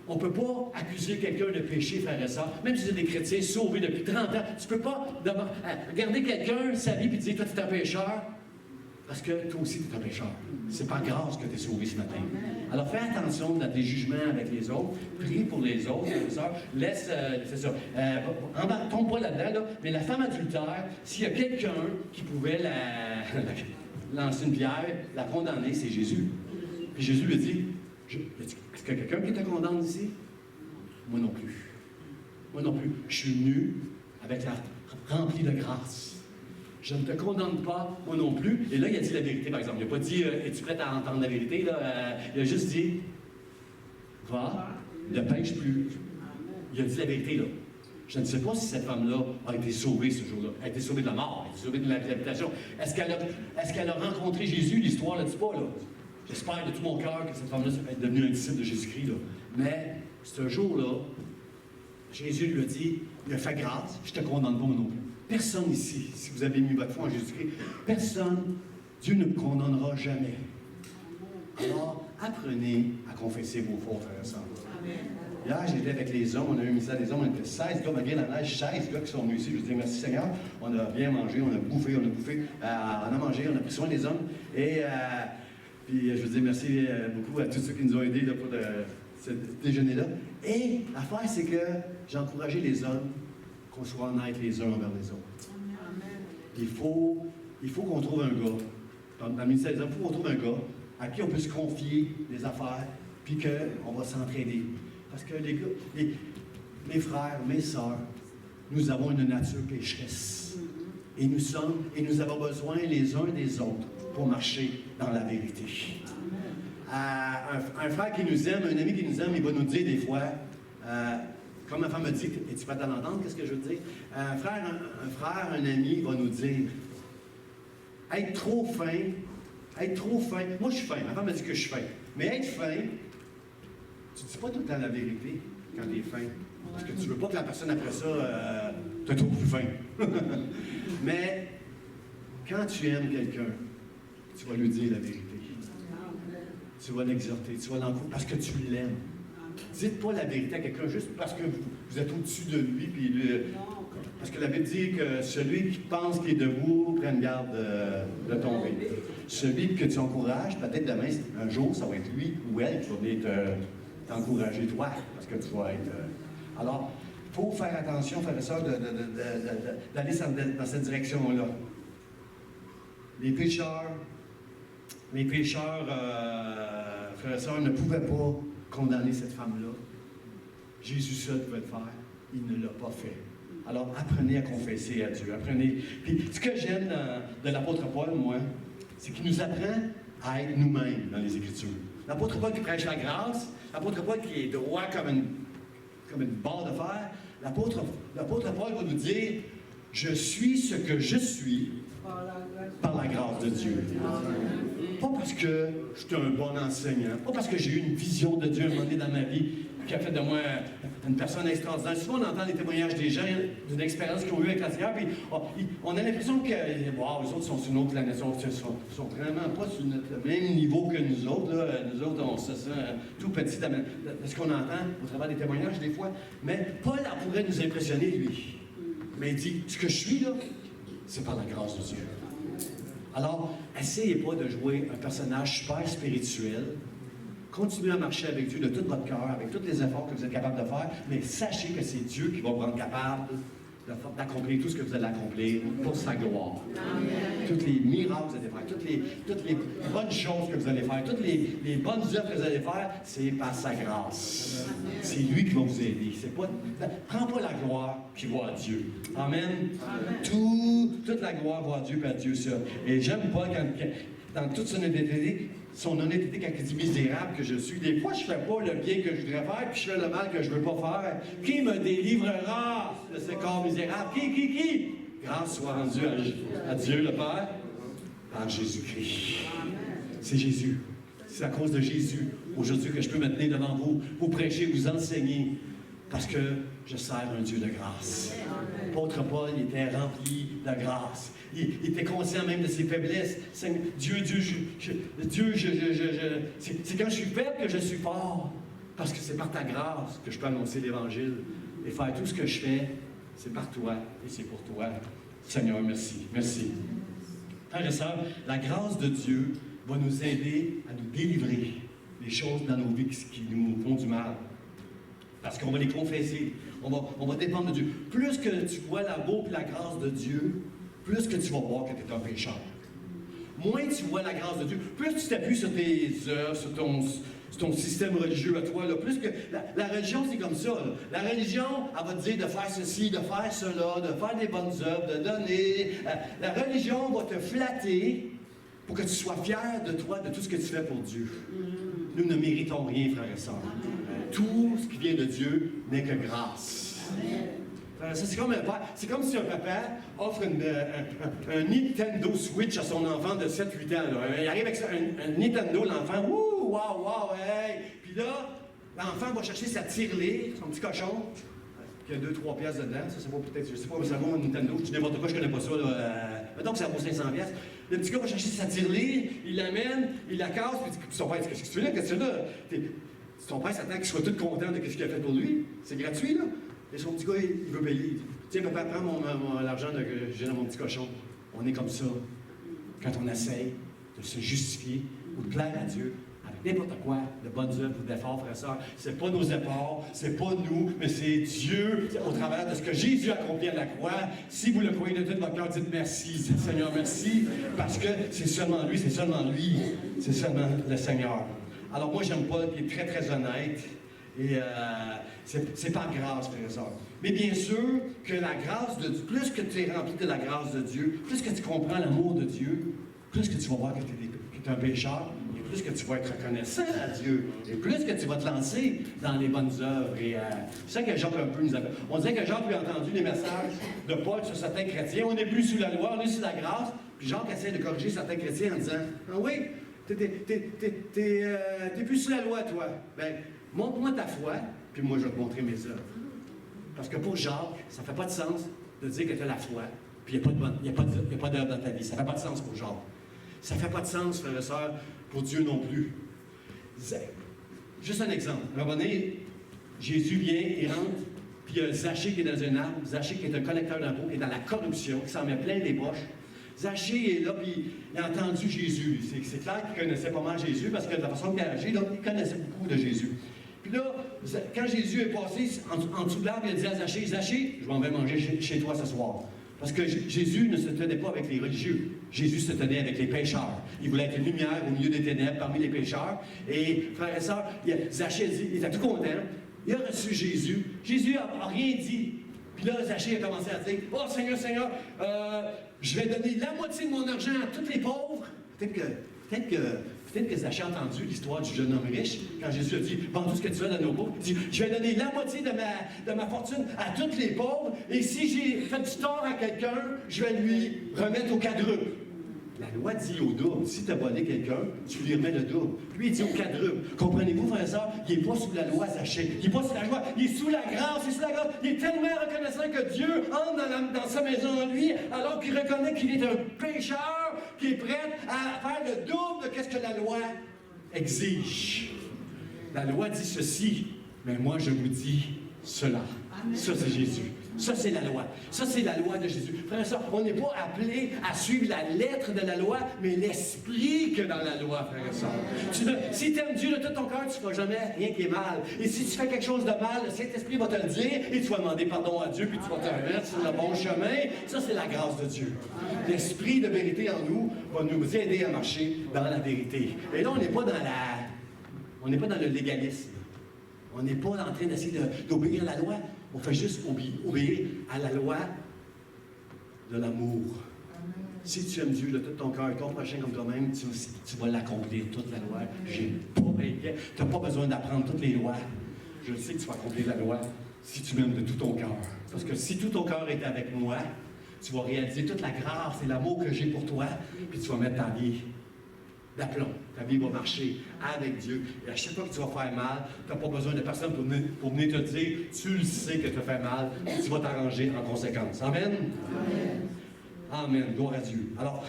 S1: On ne peut pas accuser quelqu'un de péché, frère et sœur. Même si c'est des chrétiens sauvés depuis 30 ans, tu ne peux pas regarder quelqu'un, sa vie, et dire, toi, tu es un pécheur, parce que toi aussi, tu es un pécheur. C'est par grâce que tu es sauvé ce matin. Alors, fais attention dans tes jugements avec les autres. Prie pour les autres, frères et sœurs. Laisse, c'est ça. Tombe pas là-dedans, là. Mais la femme adultère, s'il y a quelqu'un qui pouvait lancer une pierre, la condamner, c'est Jésus. Puis Jésus lui dit, est-ce qu'il y a quelqu'un qui te condamne ici? Moi non plus. Moi non plus. Je suis venu avec la remplie de grâce. Je ne te condamne pas, moi non plus. Et là, il a dit la vérité, par exemple. Il n'a pas dit, es-tu prête à entendre la vérité? Là? Il a juste dit, va, ne pêche plus. Il a dit la vérité, là. Je ne sais pas si cette femme-là a été sauvée ce jour-là. Elle a été sauvée de la mort, elle a été sauvée de l'habitation. Est-ce qu'elle a rencontré Jésus? L'histoire ne le dit pas, là. J'espère de tout mon cœur que cette femme-là est devenue un disciple de Jésus-Christ, là. Mais, ce jour-là, Jésus lui a dit, il a fait grâce, je ne te condamne pas, moi non plus. Personne ici, si vous avez mis votre foi en Jésus-Christ, personne, Dieu ne vous condamnera jamais. Alors, apprenez à confesser vos fautes, frères et sœurs. Hier, j'étais avec les hommes, on a eu un ministère des hommes, on était 16 gars, malgré la neige, 16 gars qui sont venus ici. Je vous dis merci Seigneur, on a bien mangé, on a bouffé, on a mangé, on a pris soin des hommes. Et puis je vous dis merci beaucoup à tous ceux qui nous ont aidés là, pour ce déjeuner-là. Et l'affaire, c'est que j'ai encouragé les hommes qu'on soit honnêtes les uns envers les autres. Il faut qu'on trouve un gars, dans le ministère des hommes, il faut qu'on trouve un gars à qui on peut se confier des affaires, puis qu'on va s'entraider. Parce que les gars, mes frères, mes sœurs, nous avons une nature pécheresse. Et nous avons besoin les uns des autres pour marcher dans la vérité. Un frère qui nous aime, un ami qui nous aime, il va nous dire des fois, comme ma femme me dit, es-tu prêt à l'entendre, qu'est-ce que je veux dire? Un frère, un ami va nous dire, être trop fin, moi je suis fin, ma femme me dit que je suis fin, mais être fin, tu ne dis pas tout le temps la vérité quand tu es fin. Parce que tu ne veux pas que la personne après ça te trouve plus fin. Mais quand tu aimes quelqu'un, tu vas lui dire la vérité. Tu vas l'exhorter, tu vas l'encourager parce que tu l'aimes. Dites pas la vérité à quelqu'un juste parce que vous êtes au-dessus de lui. Puis parce que la Bible dit que celui qui pense qu'il est debout prenne garde de tomber. Celui que tu encourages, peut-être demain, un jour, ça va être lui ou elle qui va venir t'encourager toi, parce que tu vas être... Alors, il faut faire attention, frères et sœurs, d'aller dans cette direction-là. Les pécheurs, frères et sœurs, ne pouvaient pas condamner cette femme-là. Jésus seul pouvait le faire. Il ne l'a pas fait. Alors, apprenez à confesser à Dieu. Apprenez. Puis, ce que j'aime de l'apôtre Paul, moi, c'est qu'il nous apprend à être nous-mêmes dans les Écritures. L'apôtre Paul qui prêche la grâce, l'apôtre Paul qui est droit comme une barre de fer, l'apôtre Paul va nous dire « Je suis ce que je suis par la grâce de Dieu. » Pas parce que je suis un bon enseignant, pas parce que j'ai eu une vision de Dieu à un moment donné dans ma vie qui a fait de moi une personne extraordinaire. Souvent, on entend les témoignages des gens d'une expérience qu'ils ont eue avec la Seigneur, puis on a l'impression que wow, les autres sont sur une autre planète, sont vraiment pas sur le même niveau que nous autres. Là. Nous autres, on se sent tout petit de ce qu'on entend au travers des témoignages des fois. Mais Paul pourrait nous impressionner, lui. Mais il dit, ce que je suis là, c'est par la grâce de Dieu. Alors, essayez pas de jouer un personnage super spirituel. Continuez à marcher avec Dieu de tout votre cœur, avec tous les efforts que vous êtes capable de faire, mais sachez que c'est Dieu qui va vous rendre capable d'accomplir tout ce que vous allez accomplir pour sa gloire. Tous les miracles que vous allez faire, toutes les bonnes choses que vous allez faire, toutes les bonnes œuvres que vous allez faire, c'est par sa grâce. C'est lui qui va vous aider. Prends pas la gloire qui va à Dieu. Amen. Toute la gloire va à Dieu et à Dieu seul. Et j'aime pas quand dans toute son identité, son honnêteté quand il dit misérable que je suis. Des fois, je ne fais pas le bien que je voudrais faire, puis je fais le mal que je ne veux pas faire. Qui me délivrera de ce corps misérable? Qui? Grâce soit rendue à Dieu le Père par Jésus-Christ. C'est Jésus. C'est à cause de Jésus, aujourd'hui, que je peux me tenir devant vous, vous prêcher, vous enseigner, parce que je sers un Dieu de grâce. L'apôtre Paul était rempli de grâce. Il était conscient même de ses faiblesses. C'est quand je suis faible que je suis fort. Parce que c'est par ta grâce que je peux annoncer l'Évangile. Et faire tout ce que je fais, c'est par toi et c'est pour toi. Seigneur, merci. Merci. Frères et sœurs, la grâce de Dieu va nous aider à nous délivrer des choses dans nos vies qui nous font du mal. Parce qu'on va les confesser. On va dépendre de Dieu. Plus que tu vois l'amour et la grâce de Dieu, plus que tu vas voir que tu es un pécheur. Moins tu vois la grâce de Dieu, plus tu t'appuies sur tes œuvres, sur ton système religieux à toi. Là. Plus que la religion, c'est comme ça. Là. La religion, elle va te dire de faire ceci, de faire cela, de faire des bonnes œuvres, de donner. La religion va te flatter pour que tu sois fier de toi, de tout ce que tu fais pour Dieu. Nous ne méritons rien, frères et sœurs. Tout ce qui vient de Dieu n'est que grâce. Ça, c'est comme si un papa offre un Nintendo Switch à son enfant de 7-8 ans. Là. Il arrive avec un Nintendo, l'enfant, wouh, wow, hey! Puis là, l'enfant va chercher sa tirelire, son petit cochon, qui a 2-3 piastres dedans. Ça vaut peut-être, je sais pas, mais ça vaut un Nintendo. Je dis n'importe quoi, je connais pas ça. Mettons que ça vaut 500 piastres. Le petit gars va chercher sa tirelire, il l'amène, il la casse, puis son père dit, qu'est-ce que tu fais là? Qu'est-ce que tu fais là? Ton père s'attend qu'il soit tout content de ce qu'il a fait pour lui. C'est gratuit, là. Et son petit gars, il veut payer. Il dit, tiens, papa, prends l'argent que j'ai dans mon petit cochon. On est comme ça. Quand on essaye de se justifier ou de plaire à Dieu, avec n'importe quoi, de bonnes œuvres ou d'efforts, frères et sœurs, c'est pas nos efforts, c'est pas nous, mais c'est Dieu, au travers de ce que Jésus a accompli à la croix. Si vous le croyez de tout votre cœur, dites merci, Seigneur, merci, parce que c'est seulement lui, c'est seulement le Seigneur. Alors moi, j'aime Paul, qui est très, très honnête. Et c'est par grâce, frères et sœurs. Mais bien sûr que la grâce de Dieu, plus que tu es rempli de la grâce de Dieu, plus que tu comprends l'amour de Dieu, plus que tu vas voir que tu es un pécheur, et plus que tu vas être reconnaissant à Dieu, et plus que tu vas te lancer dans les bonnes œuvres. Et c'est ça que Jacques un peu nous avait. On dirait que Jacques lui a entendu les messages de Paul sur certains chrétiens. On n'est plus sous la loi, on est sous la grâce. Puis Jacques essaie de corriger certains chrétiens en disant, ah oui, t'es plus sous la loi, toi. Ben, montre-moi ta foi, puis moi, je vais te montrer mes œuvres. Parce que pour Jacques, ça ne fait pas de sens de dire que tu as la foi, puis il n'y a pas d'œuvre dans ta vie. Ça ne fait pas de sens pour Jacques. Ça ne fait pas de sens, frères et sœurs, pour Dieu non plus. Juste un exemple. À un moment donné, Jésus vient, il rentre, puis il y a Zachée qui est dans un arbre. Zachée qui est un collecteur d'impôts, qui est dans la corruption, qui s'en met plein les poches. Zachée est là, puis il a entendu Jésus. C'est clair qu'il connaissait pas mal Jésus, parce que de la façon qu'il a agi, il connaissait beaucoup de Jésus. Puis là, quand Jésus est passé en dessous de l'arbre, il a dit à Zachée, Zachée, je m'en vais manger chez toi ce soir. Parce que Jésus ne se tenait pas avec les religieux. Jésus se tenait avec les pécheurs. Il voulait être une lumière au milieu des ténèbres parmi les pécheurs. Et frères et sœurs, Zachée il était tout content. Il a reçu Jésus. Jésus n'a rien dit. Puis là, Zachée a commencé à dire, « Oh Seigneur, Seigneur, je vais donner la moitié de mon argent à tous les pauvres. » Peut-être que Zachée a entendu l'histoire du jeune homme riche, quand Jésus a dit, « Vends tout ce que tu as dans nos pauvres. » Il dit, « Je vais donner la moitié de ma fortune à tous les pauvres, et si j'ai fait du tort à quelqu'un, je vais lui remettre au quadruple. » La loi dit au double. Si tu as volé quelqu'un, tu lui remets le double. Lui, il dit au quadruple. Comprenez-vous, frères et sœurs, il n'est pas sous la loi, Zachée. Il n'est pas sous la loi, il est sous la grâce. Il est sous la grâce. Il est tellement reconnaissant que Dieu entre dans sa maison en lui, alors qu'il reconnaît qu'il est un pécheur, qui est prêt à faire le double de ce que la loi exige. La loi dit ceci, mais moi je vous dis cela. Amen. Ça, c'est Jésus. Ça, c'est la loi. Ça, c'est la loi de Jésus. Frères et sœurs, on n'est pas appelé à suivre la lettre de la loi, mais l'esprit que dans la loi, frères et sœurs. Si tu aimes Dieu de tout ton cœur, tu ne feras jamais rien qui est mal. Et si tu fais quelque chose de mal, le Saint-Esprit va te le dire et tu vas demander pardon à Dieu, puis tu vas te remettre sur le bon chemin. Ça, c'est la grâce de Dieu. L'esprit de vérité en nous va nous aider à marcher dans la vérité. Et là, on n'est pas dans le légalisme. On n'est pas en train d'essayer d'obéir à la loi. On fait juste obéir à la loi de l'amour. Si tu aimes Dieu de tout ton cœur et ton prochain comme toi-même, tu vas l'accomplir, toute la loi. Tu n'as pas besoin d'apprendre toutes les lois. Je sais que tu vas accomplir la loi si tu m'aimes de tout ton cœur. Parce que si tout ton cœur est avec moi, tu vas réaliser toute la grâce et l'amour que j'ai pour toi, puis tu vas mettre ta vie d'aplomb. Ta vie va marcher avec Dieu. Et à chaque fois que tu vas faire mal, tu n'as pas besoin de personne pour venir te dire, tu le sais que tu as fait mal, et tu vas t'arranger en conséquence. Amen? Amen. Amen. Gloire à Dieu. Alors,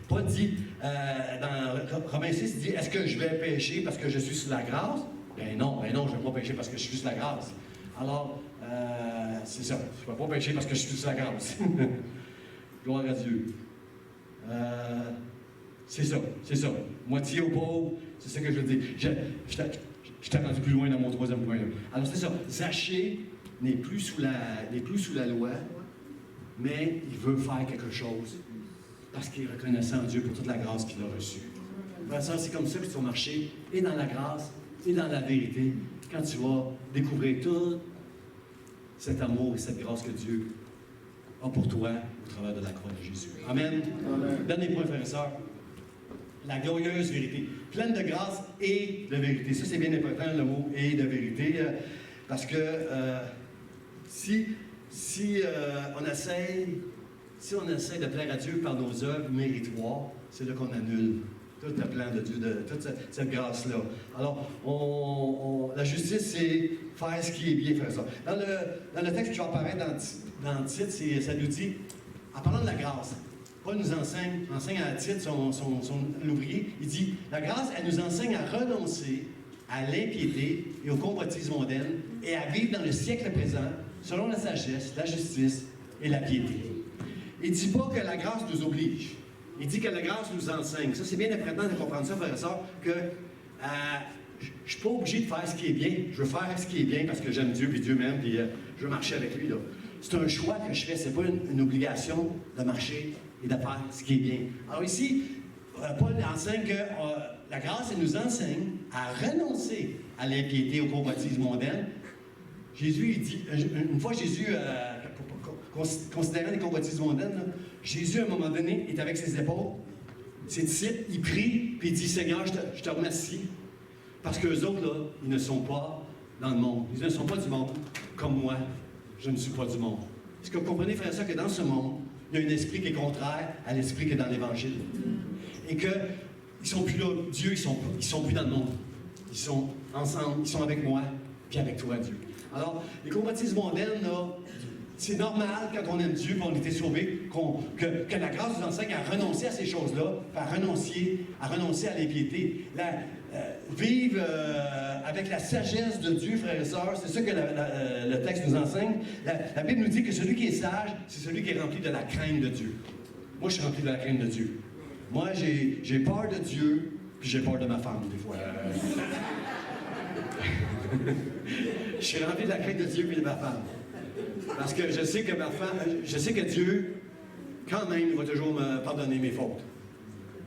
S1: Paul dit, dans Romains 6, il dit, est-ce que je vais pécher parce que je suis sous la grâce? Ben non, je ne vais pas pécher parce que je suis sous la grâce. Alors, c'est ça. Je ne vais pas pécher parce que je suis sous la grâce. Gloire à Dieu. C'est ça. Moitié au pauvre, c'est ça que je veux dire. Je t'ai rendu plus loin dans mon troisième point. Là. Alors, c'est ça. Zachée n'est plus sous la loi, mais il veut faire quelque chose parce qu'il est reconnaissant en Dieu pour toute la grâce qu'il a reçue. Ça, c'est comme ça que tu vas marcher, et dans la grâce, et dans la vérité, quand tu vas découvrir tout cet amour et cette grâce que Dieu a pour toi au travers de la croix de Jésus. Amen. Amen. Dernier point, frères et sœurs. La glorieuse vérité. Pleine de grâce et de vérité. Ça, c'est bien important, le mot « et » de vérité, parce que si on essaie de plaire à Dieu par nos œuvres méritoires, c'est là qu'on annule tout le plan de Dieu, toute cette grâce-là. Alors, la justice, c'est faire ce qui est bien, frère ça. Dans le texte qui va apparaître dans le titre, ça nous dit, en parlant de la grâce, Paul nous enseigne à Tite, son l'ouvrier, il dit, la grâce, elle nous enseigne à renoncer à l'impiété et aux convoitises mondaines et à vivre dans le siècle présent selon la sagesse, la justice et la piété. Il ne dit pas que la grâce nous oblige. Il dit que la grâce nous enseigne. Ça, c'est bien important de comprendre ça, frère et sœur, que je ne suis pas obligé de faire ce qui est bien. Je veux faire ce qui est bien parce que j'aime Dieu, puis Dieu m'aime, puis je veux marcher avec lui. Là. C'est un choix que je fais. Ce n'est pas une obligation de marcher et de faire ce qui est bien. Alors ici, Paul enseigne que la grâce, elle nous enseigne à renoncer à l'impiété, aux convoitises mondaines. Jésus, il dit, une fois Jésus, considérant les convoitises mondaines, là, Jésus, à un moment donné, est avec ses épaules, ses disciples, il prie, puis il dit, Seigneur, je te remercie, parce qu'eux autres, là, ils ne sont pas dans le monde. Ils ne sont pas du monde, comme moi, je ne suis pas du monde. Est-ce que vous comprenez, frère, ça, que dans ce monde, il y a un esprit qui est contraire à l'esprit qui est dans l'Évangile? Et qu'ils ne sont plus là, Dieu, ils sont plus dans le monde. Ils sont ensemble, ils sont avec moi, puis avec toi, Dieu. Alors, les convoitises mondaines, là, c'est normal quand on aime Dieu, qu'on a été sauvé, que la grâce nous enseigne à renoncer à ces choses-là, à renoncer à l'impiété. Vivre avec la sagesse de Dieu, frères et sœurs, c'est ça que le texte nous enseigne. La Bible nous dit que celui qui est sage, c'est celui qui est rempli de la crainte de Dieu. Moi, je suis rempli de la crainte de Dieu. Moi, j'ai peur de Dieu, puis j'ai peur de ma femme, des fois. Je suis rempli de la crainte de Dieu et de ma femme. Parce que je sais que Dieu, quand même, il va toujours me pardonner mes fautes.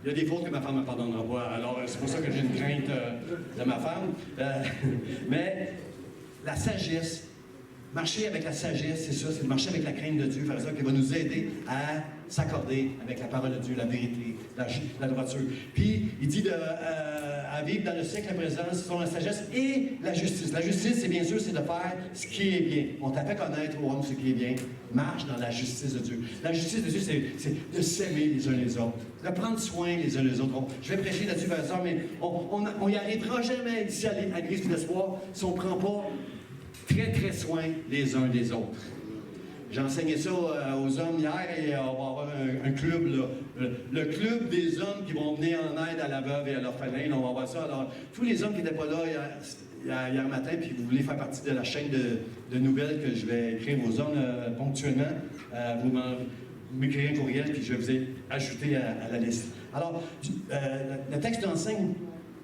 S1: Il y a des fautes que ma femme ne me pardonnera pas. Alors, c'est pour ça que j'ai une crainte de ma femme. Mais la sagesse, marcher avec la sagesse, c'est ça, c'est de marcher avec la crainte de Dieu, faire ça, qui va nous aider à s'accorder avec la parole de Dieu, la vérité, la droiture. Puis, il dit à vivre dans le siècle présent selon la sagesse et la justice. La justice, c'est bien sûr, c'est de faire ce qui est bien. On t'a fait connaître au homme ce qui est bien. Marche dans la justice de Dieu. La justice de Dieu, c'est de s'aimer les uns les autres, de prendre soin les uns les autres. Je vais prêcher là-dessus, frère et sœur, mais on n'y arrivera jamais ici à l'Église de l'Espoir si on ne prend pas très, très soin les uns des autres. J'ai enseigné ça aux hommes hier et on va avoir un club, là. Le club des hommes qui vont venir en aide à la veuve et à l'orphelin. On va voir ça. Alors, tous les hommes qui n'étaient pas là hier matin, puis vous voulez faire partie de la chaîne de nouvelles que je vais écrire aux hommes ponctuellement, vous m'écrivez un courriel, puis je vais vous ajouter à la liste. Alors, le texte enseigne,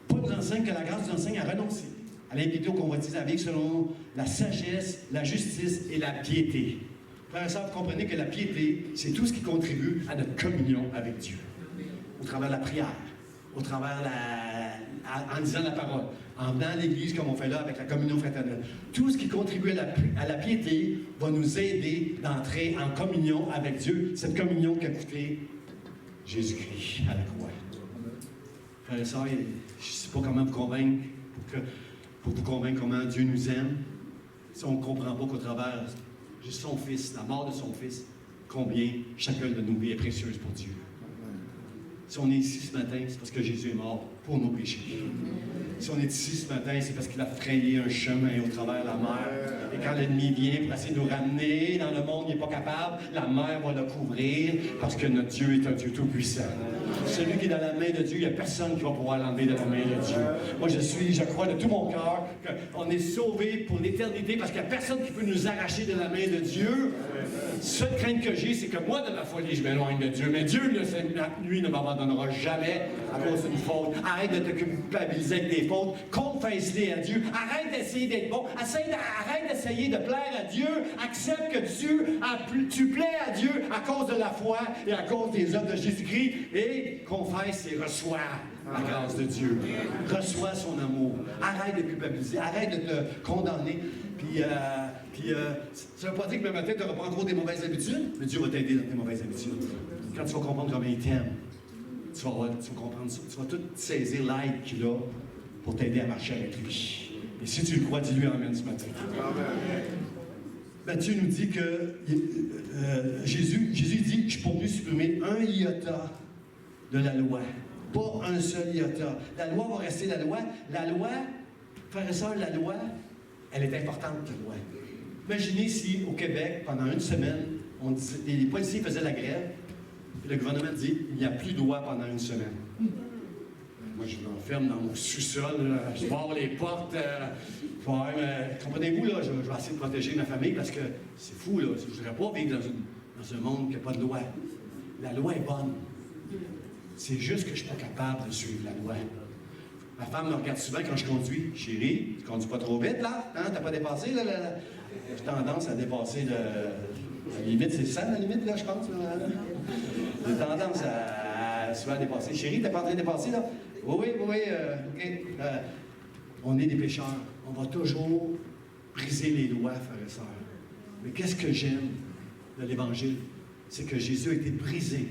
S1: Paul nous enseigne que la grâce nous enseigne à renoncer à l'impiété, aux convoitises, à vivre selon la sagesse, la justice et la piété. Frères et sœurs, vous comprenez que la piété, c'est tout ce qui contribue à notre communion avec Dieu. Au travers de la prière, au travers en disant la parole, en venant à l'Église comme on fait là avec la communion fraternelle. Tout ce qui contribue à la piété va nous aider d'entrer en communion avec Dieu. Cette communion qui a coûté Jésus-Christ à la croix. Frères et sœurs, je ne sais pas comment vous convaincre, pour vous convaincre comment Dieu nous aime, si on ne comprend pas qu'au travers de son Fils, la mort de son Fils, combien chacun de nos vies est précieuse pour Dieu. Si on est ici ce matin, c'est parce que Jésus est mort pour nos péchés. Si on est ici ce matin, c'est parce qu'il a frayé un chemin au travers de la mer. Et quand l'ennemi vient pour essayer de nous ramener dans le monde, il n'est pas capable, la mer va le couvrir parce que notre Dieu est un Dieu tout-puissant. Celui qui est dans la main de Dieu, il n'y a personne qui va pouvoir l'enlever de la main de Dieu. Moi, je crois de tout mon cœur qu'on est sauvé pour l'éternité parce qu'il n'y a personne qui peut nous arracher de la main de Dieu. Seule crainte que j'ai, c'est que moi, de ma folie, je m'éloigne de Dieu. Mais Dieu, lui, ne m'abandonnera jamais à cause d'une faute. Arrête de te culpabiliser avec des fautes. Confesse-les à Dieu. Arrête d'essayer d'être bon. Arrête d'essayer de plaire à Dieu. Accepte que tu plais à Dieu à cause de la foi et à cause des œuvres de Jésus-Christ. Et confesse et reçois la grâce de Dieu. Reçois son amour. Arrête de culpabiliser. Arrête de te condamner. Ça ne veut pas dire que le matin, tu n'auras pas encore des mauvaises habitudes, mais Dieu va t'aider dans tes mauvaises habitudes. Quand tu vas comprendre comment il t'aime, tu vas comprendre ça. Tu vas tout saisir l'aide qu'il a pour t'aider à marcher avec lui. Et si tu le crois, dis-lui Amen ce matin. Amen. Dieu nous dit que Jésus dit, je pourrais supprimer un iota de la loi. Pas un seul iota. La loi va rester la loi. La loi, frères et sœurs, la loi, elle est importante, la loi. Imaginez si, au Québec, pendant une semaine, les policiers faisaient la grève, et le gouvernement dit il n'y a plus de loi pendant une semaine. Moi, je m'enferme dans mon sous-sol, je barre les portes. Comprenez-vous, là, je vais essayer de protéger ma famille parce que c'est fou, là. Je ne voudrais pas vivre dans un monde qui n'a pas de loi. La loi est bonne. C'est juste que je ne suis pas capable de suivre la loi. Ma femme me regarde souvent quand je conduis. Chérie, tu ne conduis pas trop vite, là? Hein? Tu n'as pas dépassé, là? J'ai tendance à dépasser la limite. C'est ça, la limite, là, je pense? J'ai tendance à souvent dépasser. Chérie, tu n'es pas en train de dépasser, là? Oui, OK. On est des pécheurs. On va toujours briser les lois, frères et sœurs. Mais qu'est-ce que j'aime de l'Évangile? C'est que Jésus a été brisé.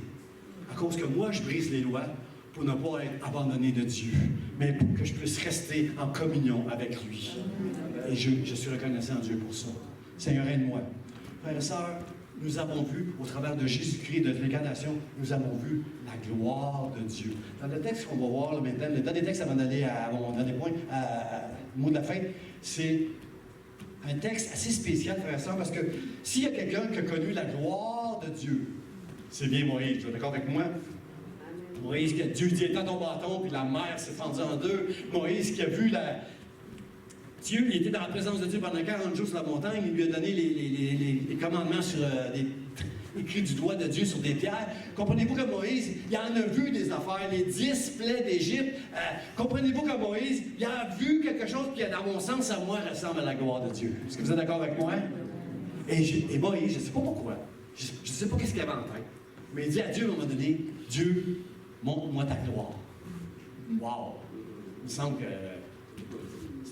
S1: À cause que moi, je brise les lois pour ne pas être abandonné de Dieu, mais pour que je puisse rester en communion avec lui. Et je suis reconnaissant à Dieu pour ça. Seigneur, aide-moi. Frères et sœurs, nous avons vu, au travers de Jésus-Christ, de l'incarnation, nous avons vu la gloire de Dieu. Dans le texte qu'on va voir là, maintenant, le dernier texte avant d'aller à mon dernier point, au mot de la fin, c'est un texte assez spécial, frères et sœurs, parce que s'il y a quelqu'un qui a connu la gloire de Dieu, c'est bien Moïse. Tu es d'accord avec moi? Moïse, Dieu dit étends ton bâton, puis la mer s'est fendue en deux. Moïse qui a vu Dieu, il était dans la présence de Dieu pendant 40 jours sur la montagne, il lui a donné les commandements écrits du doigt de Dieu sur des pierres. Comprenez-vous que Moïse, il en a vu des affaires, les 10 plaies d'Égypte. Comprenez-vous que Moïse, il a vu quelque chose qui, dans mon sens, à moi, ressemble à la gloire de Dieu. Est-ce que vous êtes d'accord avec moi? Et Moïse, je ne sais pas pourquoi, je ne sais pas qu'est-ce qu'il avait en tête, mais il dit à Dieu, à un moment donné, Dieu, montre-moi ta gloire. Wow! Il me semble que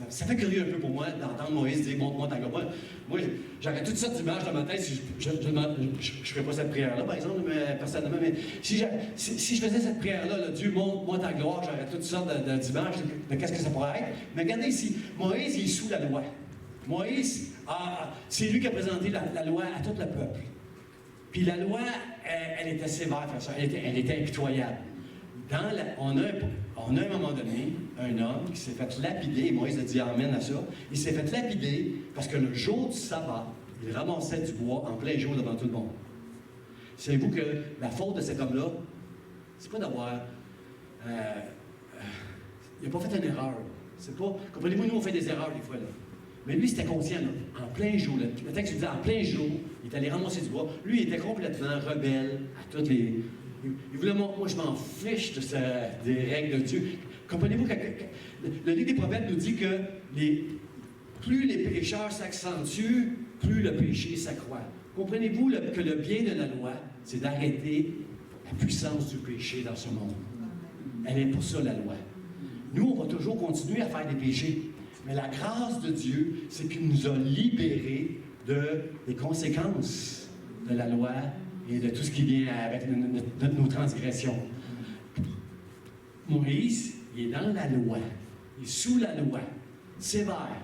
S1: ça fait curieux un peu pour moi d'entendre Moïse dire montre-moi ta gloire. Moi, j'aurais toutes sortes d'images dans ma tête si je ne ferais pas cette prière-là, par exemple, mais, personnellement, mais si je faisais cette prière-là, là, Dieu montre-moi ta gloire, j'aurais toutes sortes d'images de qu'est-ce que ça pourrait être. Mais regardez ici, Moïse, il est sous la loi. Moïse, c'est lui qui a présenté la loi à tout le peuple. Puis la loi, elle était sévère, elle était impitoyable. On a à un moment donné un homme qui s'est fait lapider, et Moïse a dit Amen à ça, il s'est fait lapider parce que le jour du sabbat, il ramassait du bois en plein jour devant tout le monde. Savez-vous que la faute de cet homme-là, c'est pas d'avoir... il n'a pas fait une erreur. C'est pas... Comprenez-vous, nous on fait des erreurs des fois, là. Mais lui, c'était conscient, là, en plein jour. Là, le texte dit en plein jour, il est allé ramasser du bois. Lui, il était complètement rebelle à toutes les... Il voulait moi, je m'en fiche des règles de Dieu. Comprenez-vous que le livre des Proverbes nous dit que plus les pécheurs s'accentuent, plus le péché s'accroît. Comprenez-vous que le bien de la loi, c'est d'arrêter la puissance du péché dans ce monde. Elle est pour ça, la loi. Nous, on va toujours continuer à faire des péchés. Mais la grâce de Dieu, c'est qu'il nous a libérés des conséquences de la loi et de tout ce qui vient avec nos transgressions. Moïse, il est dans la loi, il est sous la loi, sévère,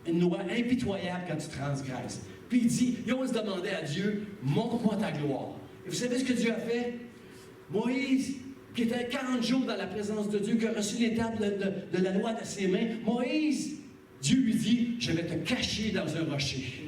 S1: une loi impitoyable quand tu transgresses. Puis il dit, il ose demander à Dieu, montre-moi ta gloire. Et vous savez ce que Dieu a fait? Moïse, qui était 40 jours dans la présence de Dieu, qui a reçu l'étape de la loi de ses mains, Moïse, Dieu lui dit, je vais te cacher dans un rocher.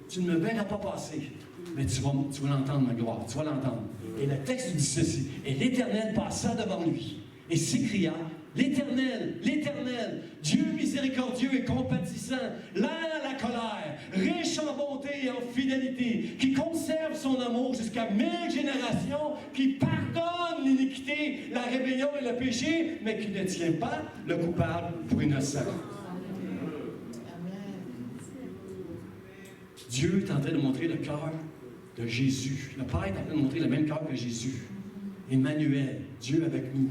S1: Tu ne me verras pas passer, mais tu vas l'entendre, ma gloire, tu vas l'entendre. Et le texte dit ceci, et l'Éternel passa devant lui et s'écria, l'Éternel, l'Éternel, Dieu miséricordieux et compatissant, lent à la colère, riche en bonté et en fidélité, qui conserve son amour jusqu'à 1000 générations, qui pardonne l'iniquité, la rébellion et le péché, mais qui ne tient pas le coupable pour innocent. Dieu est en train de montrer le cœur de Jésus. Le Père est en train de montrer le même cœur que Jésus. Emmanuel, Dieu avec nous.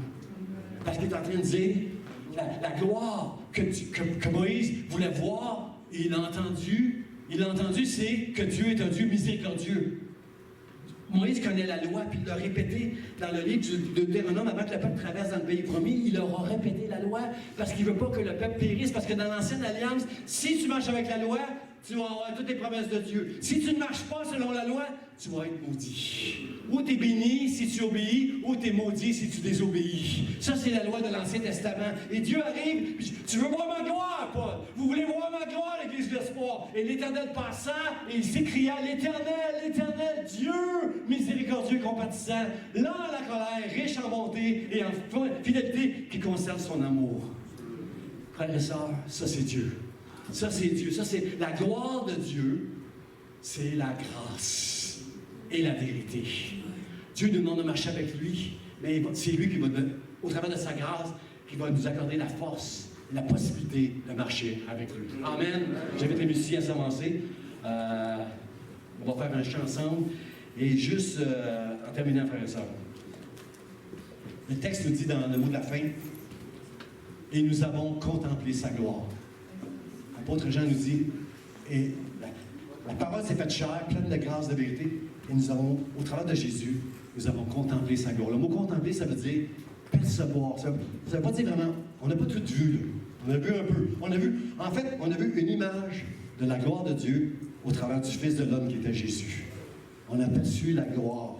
S1: Parce qu'il est en train de dire, la gloire que Moïse voulait voir, et il l'a entendu, c'est que Dieu est un Dieu miséricordieux. Moïse connaît la loi, puis il l'a répété dans le livre de Deutéronome avant que le peuple traverse dans le pays promis. Il leur a répété la loi parce qu'il ne veut pas que le peuple périsse. Parce que dans l'Ancienne Alliance, si tu marches avec la loi, tu vas avoir toutes les promesses de Dieu. Si tu ne marches pas selon la loi, tu vas être maudit. Ou tu es béni si tu obéis, ou tu es maudit si tu désobéis. Ça, c'est la loi de l'Ancien Testament. Et Dieu arrive, puis, tu veux voir ma gloire, Paul? Vous voulez voir ma gloire, l'Église de l'Espoir? Et l'Éternel passa, et il s'écria, l'Éternel, l'Éternel, Dieu miséricordieux et compatissant, lent à la colère, riche en bonté et en fidélité, qui conserve son amour. Frères et sœurs, ça c'est Dieu. Ça c'est Dieu. Ça c'est la gloire de Dieu. C'est la grâce et la vérité. Dieu nous demande de marcher avec lui, mais c'est lui qui va, au travers de sa grâce, qui va nous accorder la force, la possibilité de marcher avec lui. Amen. J'invite les musiciens à s'avancer. On va faire un chant ensemble. Et juste en terminant, frères et sœurs, le texte nous dit dans le mot de la fin, et nous avons contemplé sa gloire. L'apôtre Jean nous dit, et la parole s'est faite chair, pleine de grâce, de vérité, et nous avons, au travers de Jésus, nous avons contemplé sa gloire. Le mot contempler, ça veut dire percevoir. Ça veut pas dire vraiment, on n'a pas tout vu, là. On a vu un peu. On a vu une image de la gloire de Dieu au travers du Fils de l'homme qui était Jésus. On a perçu la gloire.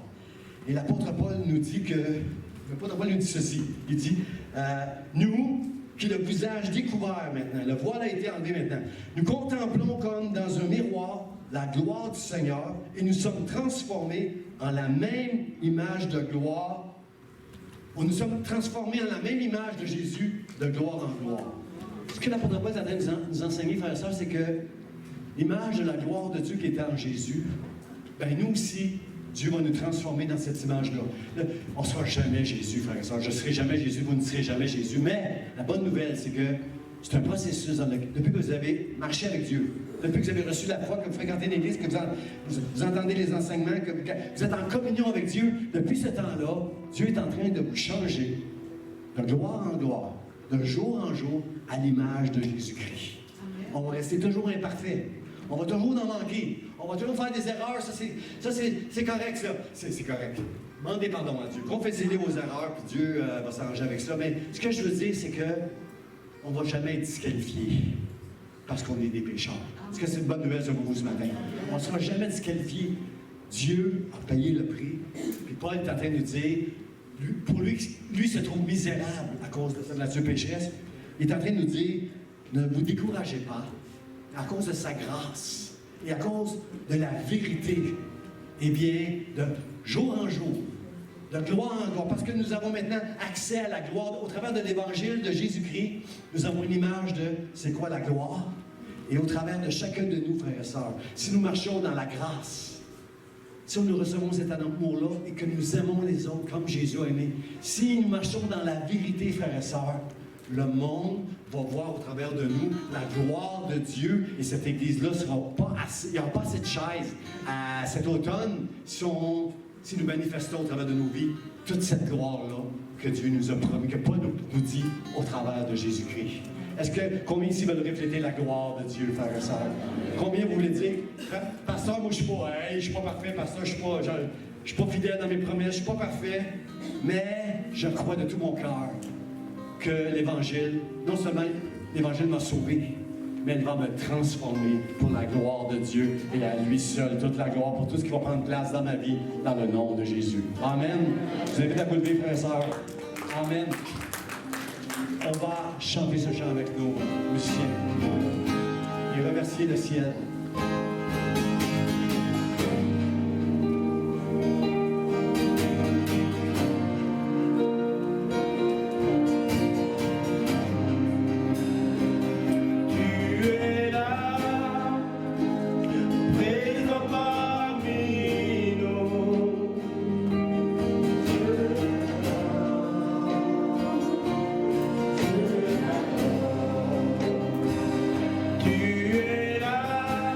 S1: Et l'apôtre Paul nous dit ceci. Il dit, nous, qui le visage découvert maintenant, le voile a été enlevé maintenant, nous contemplons comme dans un miroir la gloire du Seigneur et nous sommes transformés en la même image de gloire. Nous sommes transformés en la même image de Jésus, de gloire en gloire. Ce que l'apôtre Paul est en train de nous enseigner, frères et sœurs, c'est que l'image de la gloire de Dieu qui était en Jésus, ben nous aussi, Dieu va nous transformer dans cette image-là. On ne sera jamais Jésus, frères et sœurs. Je ne serai jamais Jésus, vous ne serez jamais Jésus. Mais la bonne nouvelle, c'est que c'est un processus. Depuis que vous avez marché avec Dieu, depuis que vous avez reçu la foi, que vous fréquentez l'Église, que vous entendez les enseignements, que vous êtes en communion avec Dieu, depuis ce temps-là, Dieu est en train de vous changer de gloire en gloire, de jour en jour, à l'image de Jésus-Christ. On va rester toujours imparfait. On va toujours en manquer. On va toujours faire des erreurs. Ça, c'est correct, ça. C'est correct. Demandez pardon à Dieu. Confessez-les vos erreurs, puis Dieu va s'arranger avec ça. Mais ce que je veux dire, c'est que on ne va jamais être disqualifié parce qu'on est des pécheurs. Est-ce que c'est une bonne nouvelle pour vous ce matin? On ne sera jamais disqualifié. Dieu a payé le prix. Puis Paul est en train de nous dire, pour lui se trouve misérable à cause de sa nature pécheresse. Il est en train de nous dire, ne vous découragez pas. À cause de sa grâce et à cause de la vérité, eh bien, de jour en jour, de gloire en gloire, parce que nous avons maintenant accès à la gloire. Au travers de l'Évangile de Jésus-Christ, nous avons une image de c'est quoi la gloire. Et au travers de chacun de nous, frères et sœurs, si nous marchons dans la grâce, si nous recevons cet amour-là et que nous aimons les autres comme Jésus a aimé, si nous marchons dans la vérité, frères et sœurs, le monde va voir au travers de nous la gloire de Dieu et cette Église-là ne sera pas assez, il n'y aura pas assez de chaises à cet automne si nous manifestons au travers de nos vies toute cette gloire-là que Dieu nous a promis, que Paul nous dit au travers de Jésus-Christ. Combien ici veulent refléter la gloire de Dieu, frères et sœurs? Combien vous voulez dire, pasteur, moi je suis pas parfait, pasteur, je suis pas fidèle dans mes promesses, je suis pas parfait, mais je crois de tout mon cœur que l'Évangile, non seulement l'Évangile m'a sauvé, mais elle va me transformer pour la gloire de Dieu et à lui seul, toute la gloire pour tout ce qui va prendre place dans ma vie, dans le nom de Jésus. Amen. Je vous invite à vous lever, frères et sœurs. Amen. On va chanter ce chant avec nos musiciens et remercier le ciel.
S2: Tu es là.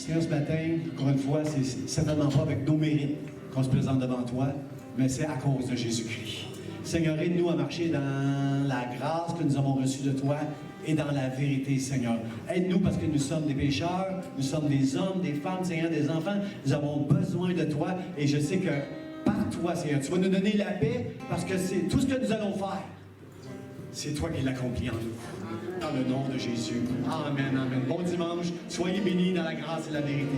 S1: Seigneur, ce matin, encore une fois, c'est certainement pas avec nos mérites qu'on se présente devant toi, mais c'est à cause de Jésus-Christ. Seigneur, aide-nous à marcher dans la grâce que nous avons reçue de toi et dans la vérité, Seigneur. Aide-nous parce que nous sommes des pécheurs, nous sommes des hommes, des femmes, Seigneur, des enfants. Nous avons besoin de toi et je sais que par toi, Seigneur, tu vas nous donner la paix parce que c'est tout ce que nous allons faire. C'est toi qui l'accomplis en nous. Dans le nom de Jésus. Amen, amen. Bon dimanche. Soyez bénis dans la grâce et la vérité.